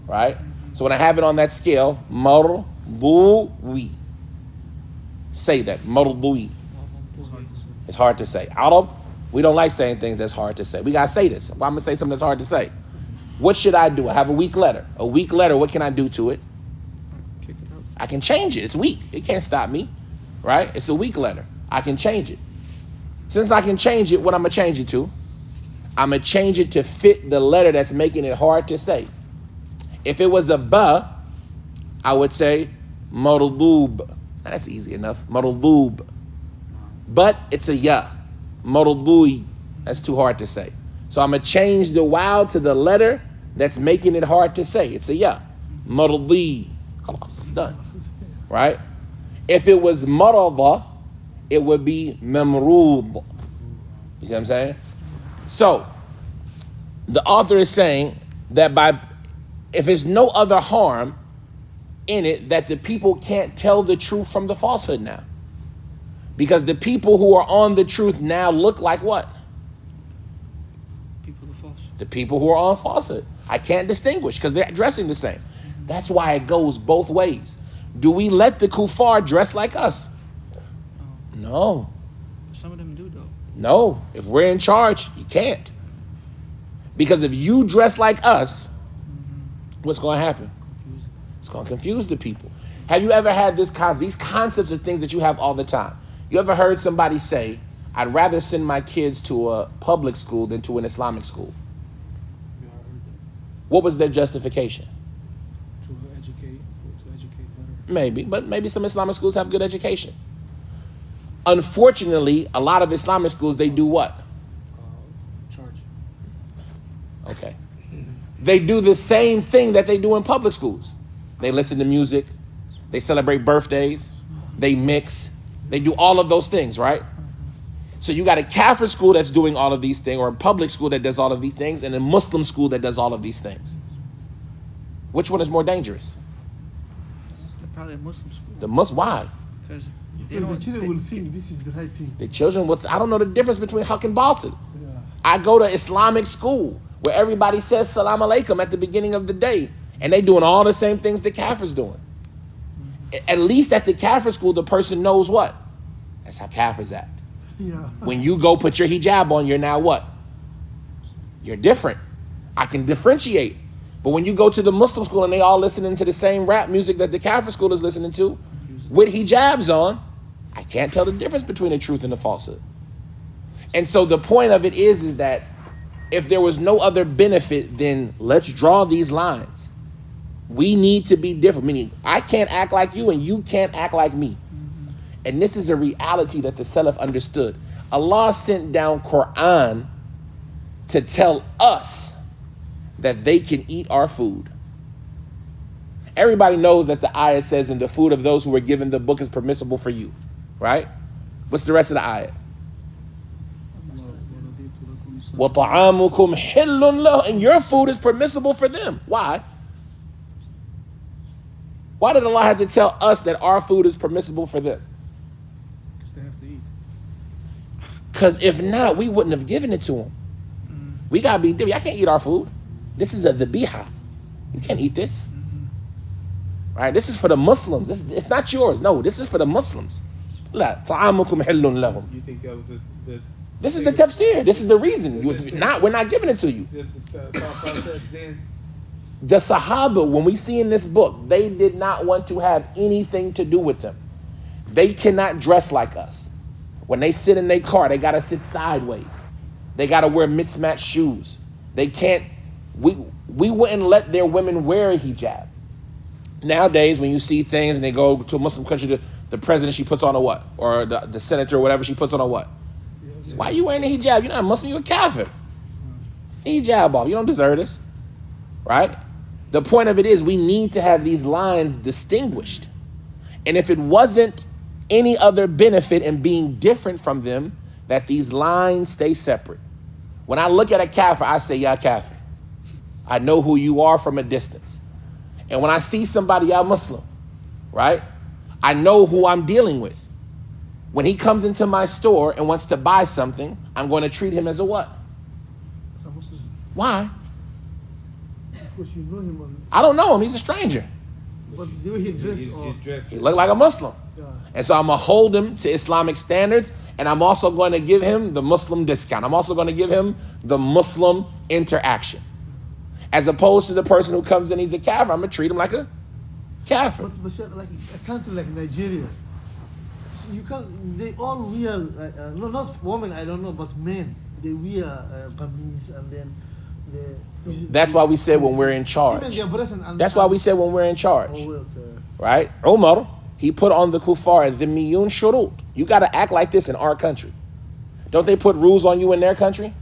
Right? So when I have it on that scale, marduwi. Say that. Marduwi. It's hard to say. Arab, we don't like saying things that's hard to say. We gotta say this. If I'm gonna say something that's hard to say, what should I do? I have a weak letter. A weak letter, what can I do to it? Kick it out. I can change it. It's weak. It can't stop me. Right? It's a weak letter. I can change it. Since I can change it, what I'm gonna change it to? I'm gonna change it to fit the letter that's making it hard to say. If it was a ba, I would say mardub. That's easy enough. Mardub. But it's a ya. Mardui. That's too hard to say. So I'm gonna change the wow to the letter that's making it hard to say. It's a ya. Mardi. Khalas. Done. Right? If it was marada, it would be memrud. You see what I'm saying? So the author is saying that if there's no other harm in it, that the people can't tell the truth from the falsehood now. Because the people who are on the truth now look like what? People are false. The people who are on falsehood. I can't distinguish because they're dressing the same. That's why it goes both ways. Do we let the kuffar dress like us? No. Some of them do though. No. If we're in charge, you can't. Because if you dress like us, what's going to happen? Confusing. It's going to confuse the people. Have you ever had these concepts of things that you have all the time? You ever heard somebody say, I'd rather send my kids to a public school than to an Islamic school? Yeah, I heard that. What was their justification? To educate better. Maybe, but maybe some Islamic schools have good education. Unfortunately, a lot of Islamic schools, they do what? Charge. Okay. They do the same thing that they do in public schools. They listen to music. They celebrate birthdays. They mix. They do all of those things, right? So you got a Kafir school that's doing all of these things, or a public school that does all of these things, and a Muslim school that does all of these things. Which one is more dangerous? Probably a Muslim school. Why? Because The children will think this is the right thing. The children I don't know the difference between haq and batil. Yeah. I go to Islamic school where everybody says salam alaikum at the beginning of the day, and they doing all the same things the Kafir's doing. At least at the Kafir school, the person knows what? That's how Kafirs act. Yeah. When you go put your hijab on, you're now what? You're different. I can differentiate. But when you go to the Muslim school and they all listening to the same rap music that the Kafir school is listening to, with hijabs on, I can't tell the difference between the truth and the falsehood. And so the point of it is that if there was no other benefit, then let's draw these lines. We need to be different, meaning I can't act like you and you can't act like me. And this is a reality that the Salaf understood. Allah sent down Quran to tell us that they can eat our food. Everybody knows that the ayah says, and the food of those who were given the book is permissible for you, right? What's the rest of the ayah? وَطَعَامُكُمْ حِلٌّ لَهُ, and your food is permissible for them. Why? Why did Allah have to tell us that our food is permissible for them? Because they have to eat. Because if not, we wouldn't have given it to them. We gotta be different. I can't eat our food. This is a dhabiha. You can't eat this. Right? This is for the Muslims. It's not yours. No, this is for the Muslims. La ta'amukum hillun lahum. You think that was the This is the tafsir. This is the reason. We're not giving it to you. just the thought process then? The Sahaba, when we see in this book, they did not want to have anything to do with them. They cannot dress like us. When they sit in their car, they gotta sit sideways. They gotta wear mismatched shoes. They can't. We wouldn't let their women wear a hijab. Nowadays, when you see things and they go to a Muslim country, the president, she puts on a what? Or the senator or whatever, she puts on a what? Why are you wearing a hijab? You're not a Muslim, you're a kafir. Hijab off, you don't deserve this. Right? The point of it is we need to have these lines distinguished. And if it wasn't any other benefit in being different from them, that these lines stay separate. When I look at a kafir, I say, ya kafir. I know who you are from a distance. And when I see somebody, ya Muslim, right? I know who I'm dealing with. When he comes into my store and wants to buy something, I'm going to treat him as a what? As a Muslim. Why? Because you know him. I don't know him. He's a stranger. But the way he dressed, He's dressed. He looked like a Muslim. yeah. And so I'm going to hold him to Islamic standards, and I'm also going to give him the Muslim discount. I'm also going to give him the Muslim interaction. As opposed to the person who comes in, he's a kafir, I'm going to treat him like a kafir. But Sheikh, like a country like Nigeria, so you can't. They all wear no, not women. I don't know, but men. They wear kameez and then That's why we said when we're in even charge. their breast and That's why we said when we're in charge. Oh, okay. Right? Umar, he put on the kuffar, the miyun shurut. You got to act like this in our country. Don't they put rules on you in their country?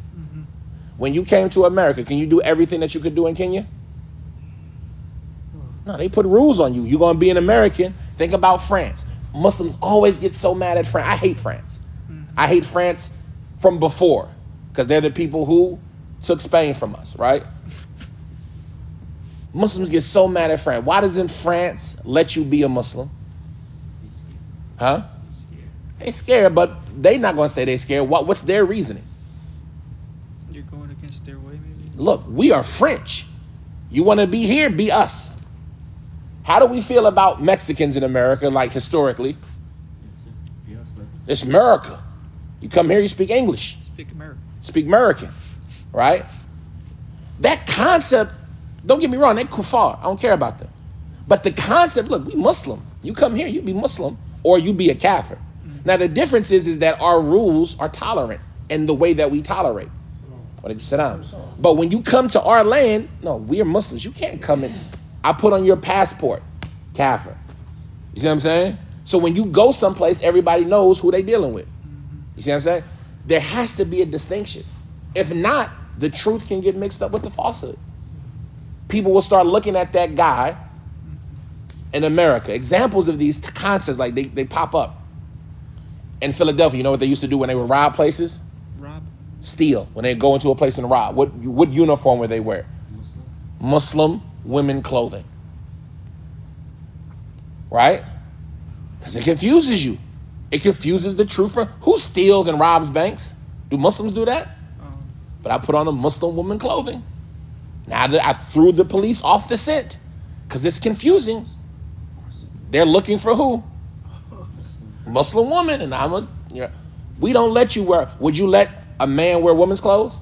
When you came to America, can you do everything that you could do in Kenya? No, they put rules on you. You're going to be an American. Think about France. Muslims always get so mad at France. I hate France. I hate France from before because they're the people who took Spain from us, right? Muslims get so mad at France. Why doesn't France let you be a Muslim? Huh? They scared, but they not going to say they scared. What's their reasoning? You're going against their way, maybe? Look, we are French. You want to be here, be us. How do we feel about Mexicans in America, like historically? It's America. You come here, you speak English. Speak American. Speak American, right? That concept, don't get me wrong, they kuffar. I don't care about them. But the concept, look, we Muslim. You come here, you be Muslim, or you be a kafir. Now, the difference is that our rules are tolerant in the way that we tolerate. But when you come to our land, no, we are Muslims. You can't come in. I put on your passport, kafir. You see what I'm saying? So when you go someplace, everybody knows who they dealing with. You see what I'm saying? There has to be a distinction. If not, the truth can get mixed up with the falsehood. People will start looking at that guy in America. Examples of these concepts, like they pop up. In Philadelphia, you know what they used to do when they would rob places? Rob. Steal. When they go into a place and rob. What uniform would they wear? Muslim women clothing. Right? Because it confuses you. It confuses the truth. Who steals and robs banks? Do Muslims do that? But I put on a Muslim woman clothing. Now that I threw the police off the scent because it's confusing. They're looking for who? Muslim woman. And we don't let you wear. Would you let a man wear women's clothes?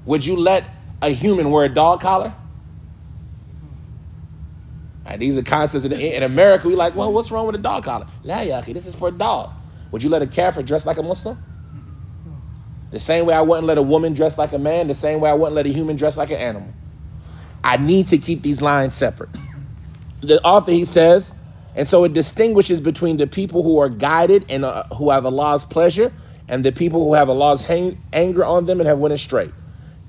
Would you let a human wear a dog collar? Right, these are concepts in America. We like, well, what's wrong with a dog collar? La yaqi, this is for a dog. Would you let a kafir dress like a Muslim? The same way I wouldn't let a woman dress like a man, the same way I wouldn't let a human dress like an animal. I need to keep these lines separate. The author, he says, and so it distinguishes between the people who are guided and who have Allah's pleasure and the people who have Allah's anger on them and have went astray.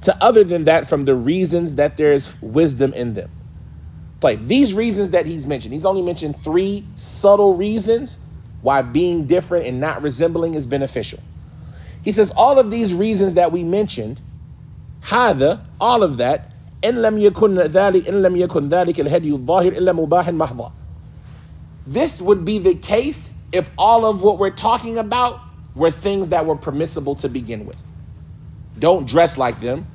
To other than that, from the reasons that there is wisdom in them. Like these reasons that he's mentioned, he's only mentioned 3 subtle reasons why being different and not resembling is beneficial. He says all of these reasons that we mentioned, all of that, this would be the case if all of what we're talking about were things that were permissible to begin with. Don't dress like them.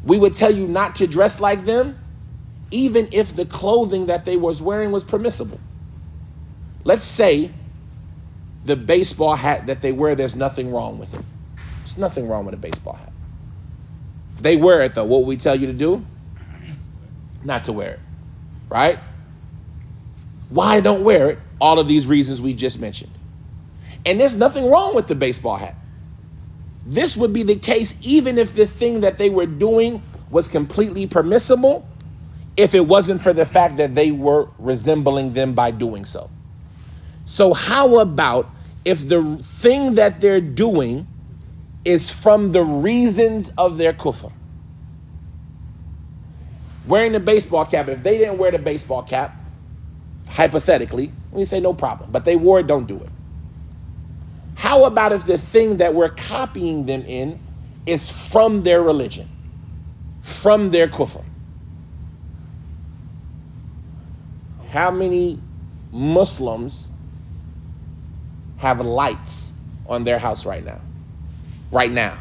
We would tell you not to dress like them, even if the clothing that they was wearing was permissible. Let's say the baseball hat that they wear, there's nothing wrong with it. There's nothing wrong with a baseball hat. They wear it though. What would we tell you to do? Not to wear it, right? Why don't wear it? All of these reasons we just mentioned. And there's nothing wrong with the baseball hat. This would be the case even if the thing that they were doing was completely permissible, if it wasn't for the fact that they were resembling them by doing so. So how about if the thing that they're doing is from the reasons of their kufr? Wearing the baseball cap, if they didn't wear the baseball cap, hypothetically, we say no problem, but they wore it, don't do it. How about if the thing that we're copying them in is from their religion, from their kufr? How many Muslims have lights on their house right now? Right now.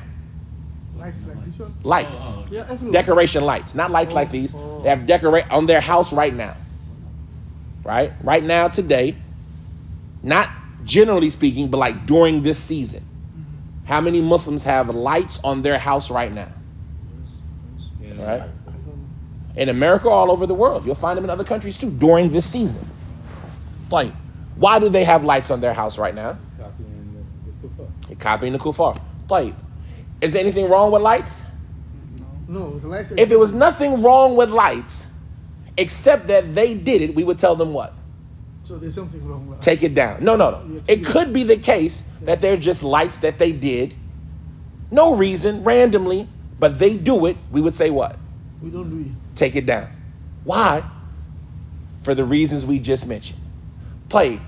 Lights like this one? Lights. Yeah, everywhere. Decoration lights. Not lights like these. They have decorate on their house right now. Right? Right now, today. Not generally speaking, but like during this season. How many Muslims have lights on their house right now? Right? In America, all over the world. You'll find them in other countries too during this season. Like, why do they have lights on their house right now? Copying the kuffar. They're copying the kuffar. Like, is there anything wrong with lights? No, the lights. If there was nothing wrong with lights, except that they did it, we would tell them what? So there's something wrong with Take it down. No. It could be the case that they're just lights that they did. No reason, randomly, but they do it. We would say what? We don't do it. Take it down. Why? For the reasons we just mentioned. Play.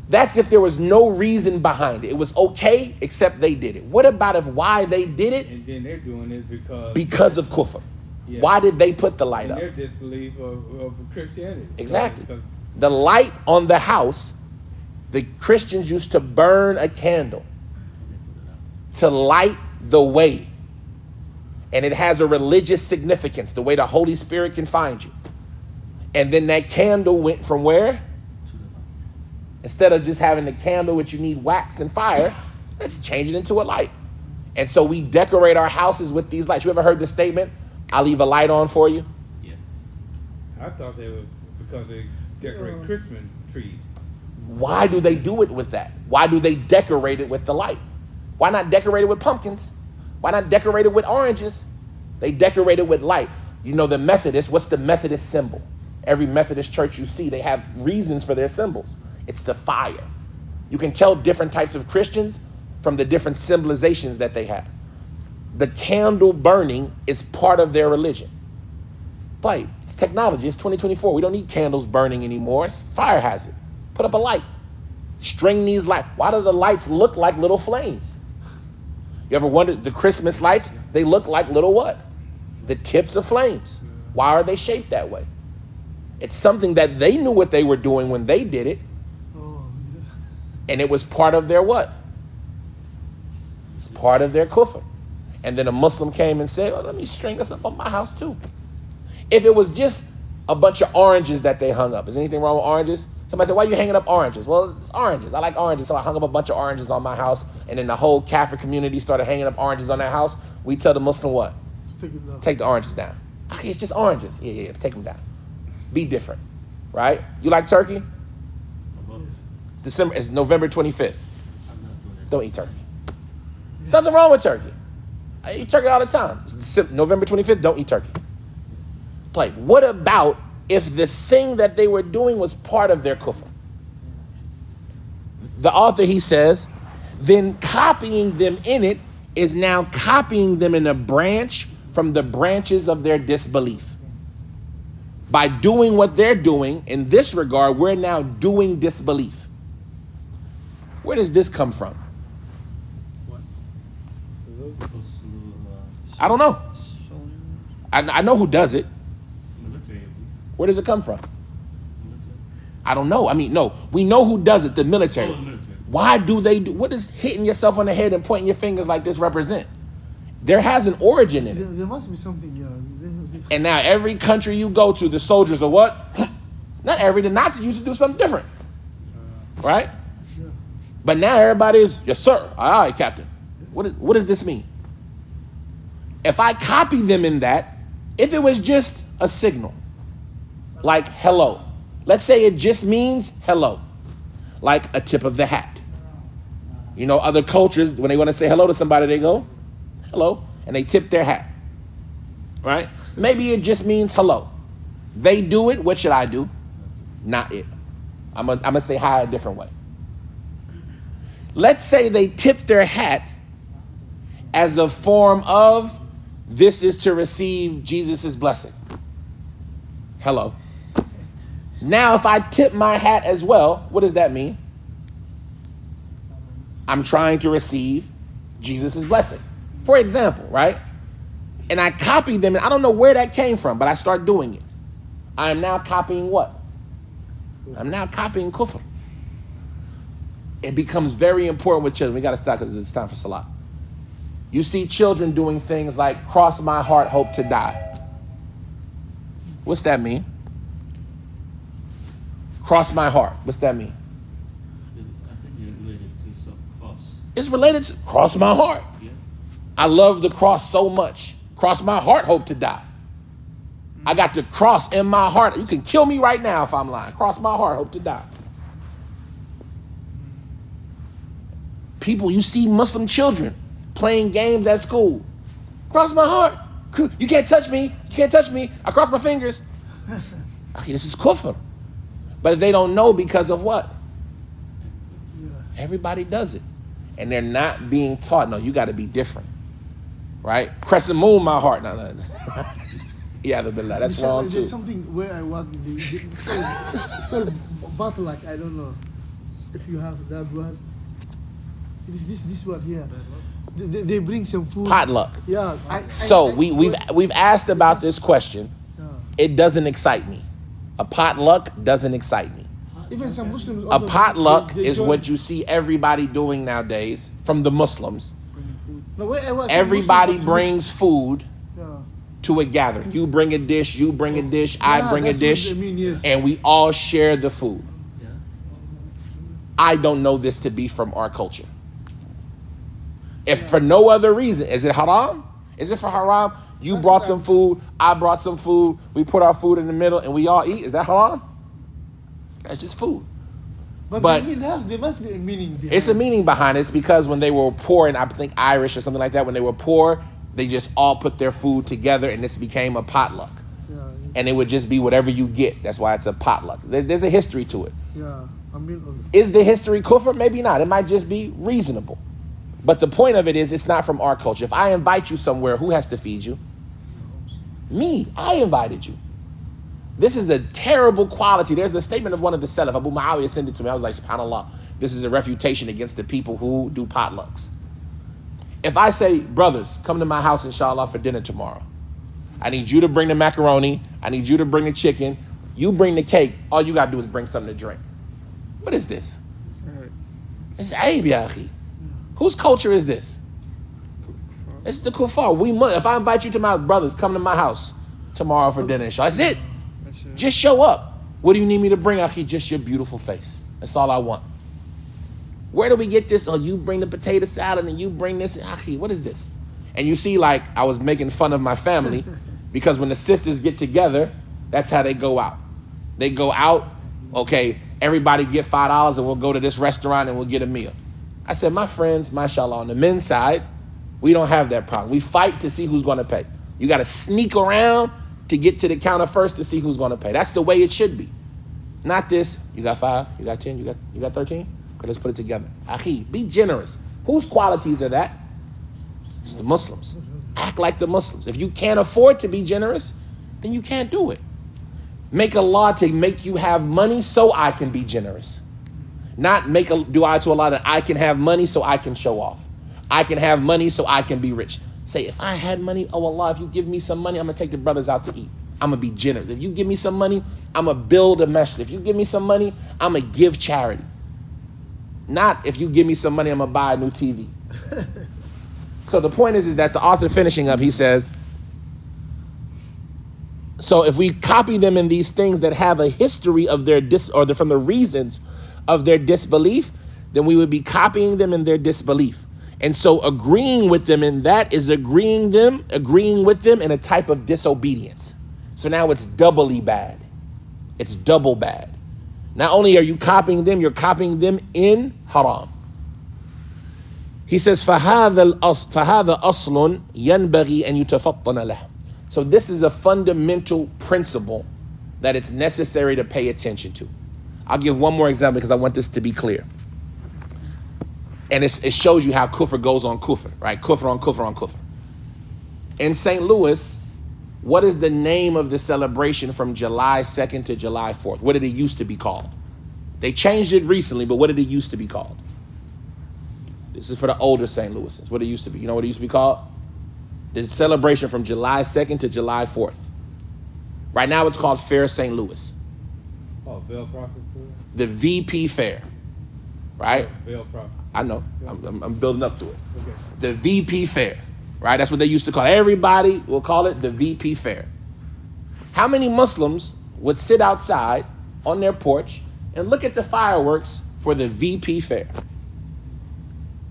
That's if there was no reason behind it. It was okay, except they did it. What about if why they did it? And then they're doing it Because of kufr. Yeah. Why did they put the light and up? their disbelief of Christianity. Exactly. Because The light on the house, the Christians used to burn a candle to light the way. And it has a religious significance, the way the Holy Spirit can find you. And then that candle went from where? Instead of just having the candle, which you need wax and fire, let's change it into a light. And so we decorate our houses with these lights. You ever heard the statement, I'll leave a light on for you? I thought they were because they decorate Christmas trees. Why do they do it with that? Why do they decorate it with the light? Why not decorate it with pumpkins? Why not decorate it with oranges? They decorate it with light. You know the Methodists, what's the Methodist symbol? Every Methodist church you see, they have reasons for their symbols. It's the fire. You can tell different types of Christians from the different symbolizations that they have. The candle burning is part of their religion. Like, it's technology, it's 2024. We don't need candles burning anymore. It's fire hazard. Put up a light. String these lights. Why do the lights look like little flames? You ever wondered, the Christmas lights, they look like little what? The tips of flames. Why are they shaped that way? It's something that they knew what they were doing when they did it. And it was part of their what? It's part of their kufr. And then a Muslim came and said, let me string this up on my house too. If it was just a bunch of oranges that they hung up, is anything wrong with oranges? Somebody said, why are you hanging up oranges? Well, it's oranges. I like oranges, so I hung up a bunch of oranges on my house. And then the whole Kafir community started hanging up oranges on their house. We tell the Muslim what? Take it down. Take the oranges down. Okay, it's just oranges. Yeah, take them down. Be different, right? You like turkey? It's November 25th. Don't eat turkey. There's nothing wrong with turkey. I eat turkey all the time. It's November 25th, don't eat turkey. Like, what about if the thing that they were doing was part of their kufr? The author, he says, then copying them in it is now copying them in a branch from the branches of their disbelief. By doing what they're doing, in this regard, we're now doing disbelief. Where does this come from? What? I don't know. Soldiers. I know who does it. Military. Where does it come from? I don't know. I mean, no, we know who does it, the military. Oh, the military. Why do they do? What does hitting yourself on the head and pointing your fingers like this represent? There has an origin in it. There must be something, yeah. And now every country you go to, the soldiers are what? Not every, the Nazis used to do something different. Right? Yeah. But now everybody is, yes sir, all right, Captain. What does this mean? If I copy them in that, if it was just a signal, like hello, let's say it just means hello, like a tip of the hat. You know, other cultures, when they want to say hello to somebody, they go, hello, and they tip their hat, right? Maybe it just means hello. They do it, what should I do? Not it. I'm gonna say hi a different way. Let's say they tip their hat as a form of, this is to receive Jesus' blessing. Hello. Now, if I tip my hat as well, what does that mean? I'm trying to receive Jesus' blessing. For example, right? And I copy them, and I don't know where that came from, but I start doing it. I am now copying what? I'm now copying kufr. It becomes very important with children. We got to stop because it's time for salat. You see children doing things like, cross my heart, hope to die. What's that mean? Cross my heart. What's that mean? I think it's related to some cross. It's related to cross my heart. Yeah. I love the cross so much. Cross my heart, hope to die. I got the cross in my heart. You can kill me right now if I'm lying. Cross my heart, hope to die. People, you see Muslim children playing games at school. Cross my heart. You can't touch me. You can't touch me. I cross my fingers. Okay, this is kufr. But they don't know because of what? Everybody does it. And they're not being taught, no, you got to be different. Right? Crescent moon, my heart. No. Yeah, that's wrong too. There's something where I work, it's called potluck, I don't know if you have that word. It's this word here. They bring some food. Potluck. Yeah. We've asked about this question. Yeah. It doesn't excite me. A potluck doesn't excite me. Even some Muslims A also, potluck they is join- what you see everybody doing nowadays from the Muslims. Bringing food. No, where I work, Everybody Muslims, brings food yeah. to a gathering. You bring a dish, you bring a dish, I Yeah, bring a that's what dish, they mean, yes. and we all share the food. Yeah. I don't know this to be from our culture. If for no other reason, is it haram? Is it for haram? You brought some food, I brought some food, we put our food in the middle and we all eat. Is that haram? That's just food. But But- I mean, there must be a meaning behind It's a meaning behind it. It's because when they were poor, and I think Irish or something like that, when they were poor, they just all put their food together and this became a potluck. Yeah, And it would just be whatever you get. That's why it's a potluck. There's a history to it. yeah. I mean, Is the history kufr? Maybe not. It might just be reasonable. But the point of it is, it's not from our culture. If I invite you somewhere, who has to feed you? Me. I invited you. This is a terrible quality. There's a statement of one of the Salaf, Abu Muawiyah sent it to me. I was like, subhanAllah, this is a refutation against the people who do potlucks. If I say, brothers, come to my house, inshallah, for dinner tomorrow. I need you to bring the macaroni. I need you to bring the chicken. You bring the cake. All you got to do is bring something to drink. What is this? Right. It's Aib, ya akhi. Whose culture is this? It's the kuffar. If I invite you to my brothers, come to my house tomorrow for dinner, inshallah. That's it. That's it. Just show up. What do you need me to bring, akhi? Just your beautiful face. That's all I want. Where do we get this? Oh, you bring the potato salad and you bring this. Akhi, what is this? And you see, like, I was making fun of my family because when the sisters get together, that's how they go out. They go out, okay, everybody get $5 and we'll go to this restaurant and we'll get a meal. I said, my friends, mashallah, on the men's side, we don't have that problem. We fight to see who's going to pay. You got to sneak around to get to the counter first to see who's going to pay. That's the way it should be. Not this, you got 5, you got 10, you got 13? Okay, let's put it together. Akhi, be generous. Whose qualities are that? It's the Muslims. Act like the Muslims. If you can't afford to be generous, then you can't do it. Make a law to make you have money so I can be generous. Not make a dua to Allah that I can have money so I can show off. I can have money so I can be rich. Say, if I had money, oh Allah, if you give me some money, I'm going to take the brothers out to eat. I'm going to be generous. If you give me some money, I'm going to build a masjid. If you give me some money, I'm going to give charity. Not if you give me some money, I'm going to buy a new TV. So the point is that the author finishing up, he says, so if we copy them in these things that have a history of their from the reasons of their disbelief, then we would be copying them in their disbelief. And so agreeing with them in that is agreeing with them in a type of disobedience. So now it's doubly bad. It's double bad. Not only are you copying them, you're copying them in haram. He says, فَهَذَا أَصْلٌ يَنْبَغِي أَن يُتَفَطَّنَ لَهُ. So this is a fundamental principle that it's necessary to pay attention to. I'll give one more example because I want this to be clear. And it shows you how kufr goes on kufr, right? Kufr on kufr on kufr. In St. Louis, what is the name of the celebration from July 2nd to July 4th? What did it used to be called? They changed it recently, but what did it used to be called? This is for the older St. Louisans. What it used to be. You know what it used to be called? The celebration from July 2nd to July 4th. Right now it's called Fair St. Louis. Oh, Bell Prophet Fair? The VP Fair, right? Bell Prophet. I know. I'm building up to it. Okay. The VP Fair, right? That's what they used to call it. Everybody will call it the VP Fair. How many Muslims would sit outside on their porch and look at the fireworks for the VP Fair?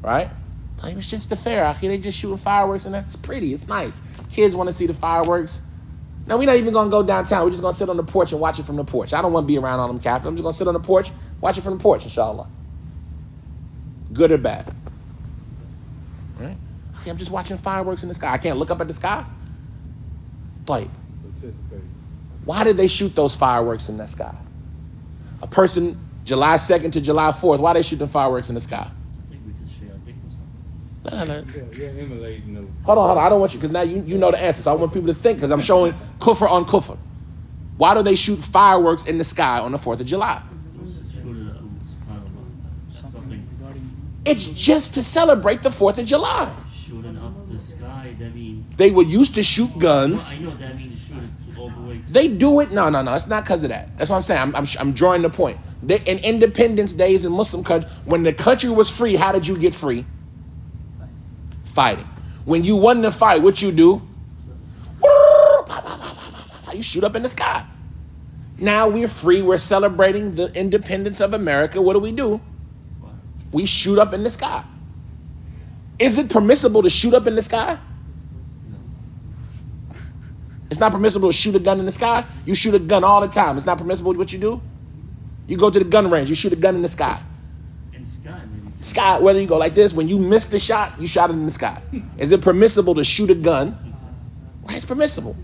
Right? Like, it's just the fair out here. They just shooting fireworks and that's pretty. It's nice. Kids want to see the fireworks. Now, we're not even going to go downtown. We're just going to sit on the porch and watch it from the porch. I don't want to be around all them Catholics. I'm just going to sit on the porch, watch it from the porch, inshallah. Good or bad? Right? Okay, I'm just watching fireworks in the sky. I can't look up at the sky? Like, why did they shoot those fireworks in the sky? A person, July 2nd to July 4th, why are they shooting fireworks in the sky? I think we could share a dick or something. Yeah, emulating those. Hold on. I don't want you, because now you know the answer. So I want people to think, because I'm showing kufr on kufr. Why do they shoot fireworks in the sky on the 4th of July? Something regarding It's just to celebrate the 4th of July. shooting up the sky, that means... They would used to shoot guns. I know that means shoot it all the way to... They do it. No. It's not because of that. That's what I'm saying. I'm drawing the point. In Independence Days in Muslim countries, when the country was free, how did you get free? Fighting. When you won the fight, what you do? You shoot up in the sky. Now we're free. We're celebrating the independence of America. What do? We shoot up in the sky. Is it permissible to shoot up in the sky? It's not permissible to shoot a gun in the sky. You shoot a gun all the time. It's not permissible what you do. You go to the gun range. You shoot a gun in the sky. In the sky, maybe. Sky, whether you go like this, when you miss the shot, you shot it in the sky. Is it permissible to shoot a gun? Right, it's permissible.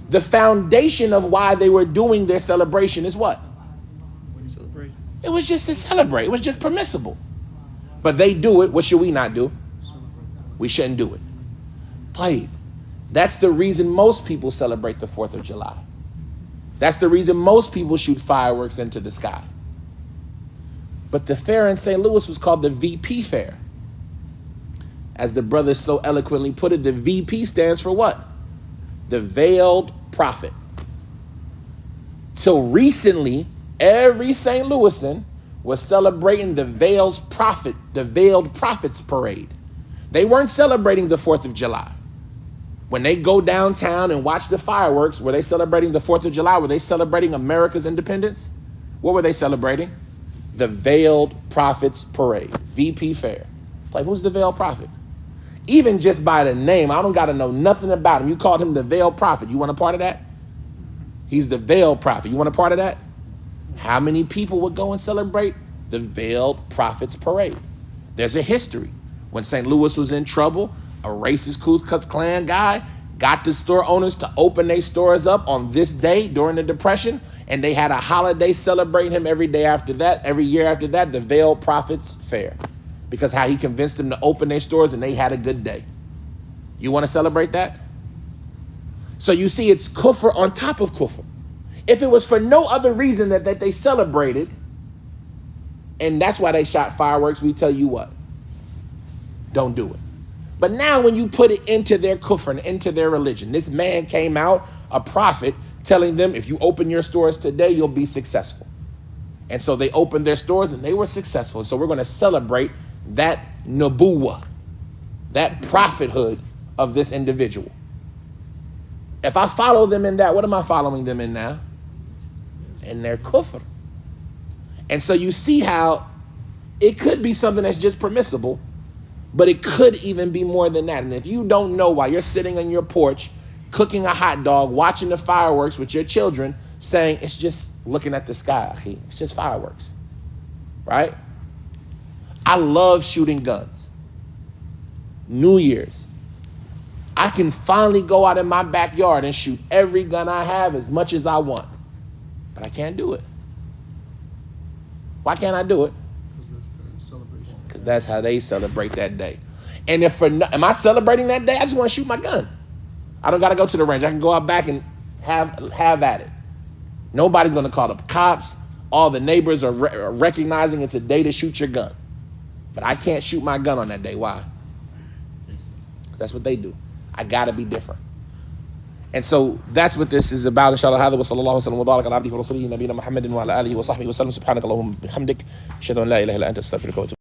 The foundation of why they were doing their celebration is what? Celebrate. It was just to celebrate. It was just permissible. But they do it. What should we not do? We shouldn't do it. Tayyib. That's the reason most people celebrate the 4th of July. That's the reason most people shoot fireworks into the sky. But the fair in St. Louis was called the VP Fair. As the brother so eloquently put it, the VP stands for what? The Veiled Prophet. Till recently, every St. Louisan was celebrating the Veiled Prophets Parade. They weren't celebrating the 4th of July. When they go downtown and watch the fireworks, were they celebrating the 4th of July? Were they celebrating America's independence? What were they celebrating? The Veiled Prophets Parade, VP Fair. Like, who's the Veiled Prophet? Even just by the name, I don't got to know nothing about him. You called him the Veiled Prophet. You want a part of that? He's the Veiled Prophet. You want a part of that? How many people would go and celebrate the Veiled Prophets Parade? There's a history. When St. Louis was in trouble, a racist Ku Klux Klan guy got the store owners to open their stores up on this day during the Depression, and they had a holiday celebrating him every day after that, every year after that, the Veiled Prophets Fair, because how he convinced them to open their stores and they had a good day. You want to celebrate that? So you see, it's kufr on top of kufr. If it was for no other reason that they celebrated, and that's why they shot fireworks, we tell you what, don't do it. But now when you put it into their kufr and into their religion, this man came out, a prophet, telling them, if you open your stores today, you'll be successful. And so they opened their stores and they were successful. So we're going to celebrate that nubuwah, that prophethood of this individual. If I follow them in that, what am I following them in now? In their kufr. And so you see how it could be something that's just permissible, but it could even be more than that. And if you don't know, while you're sitting on your porch, cooking a hot dog, watching the fireworks with your children, saying, it's just looking at the sky, akhi. It's just fireworks, right? I love shooting guns. New Year's, I can finally go out in my backyard and shoot every gun I have as much as I want, but I can't do it. Why can't I do it? Because that's their celebration. Because that's how they celebrate that day. And if for am I celebrating that day? I just want to shoot my gun. I don't got to go to the range. I can go out back and have at it. Nobody's going to call the cops. All the neighbors are recognizing it's a day to shoot your gun. But I can't shoot my gun on that day. Why? Because that's what they do. I got to be different. And so that's what this is about. Inshallah, هذا وصلى الله وسلم وبارك على عبده ورسوله نبينا محمد وعلى آله وصحبه وسلم سبحانك اللهم بحمدك أشهد أن لا إله إلا أنت أستغفرك وأتوب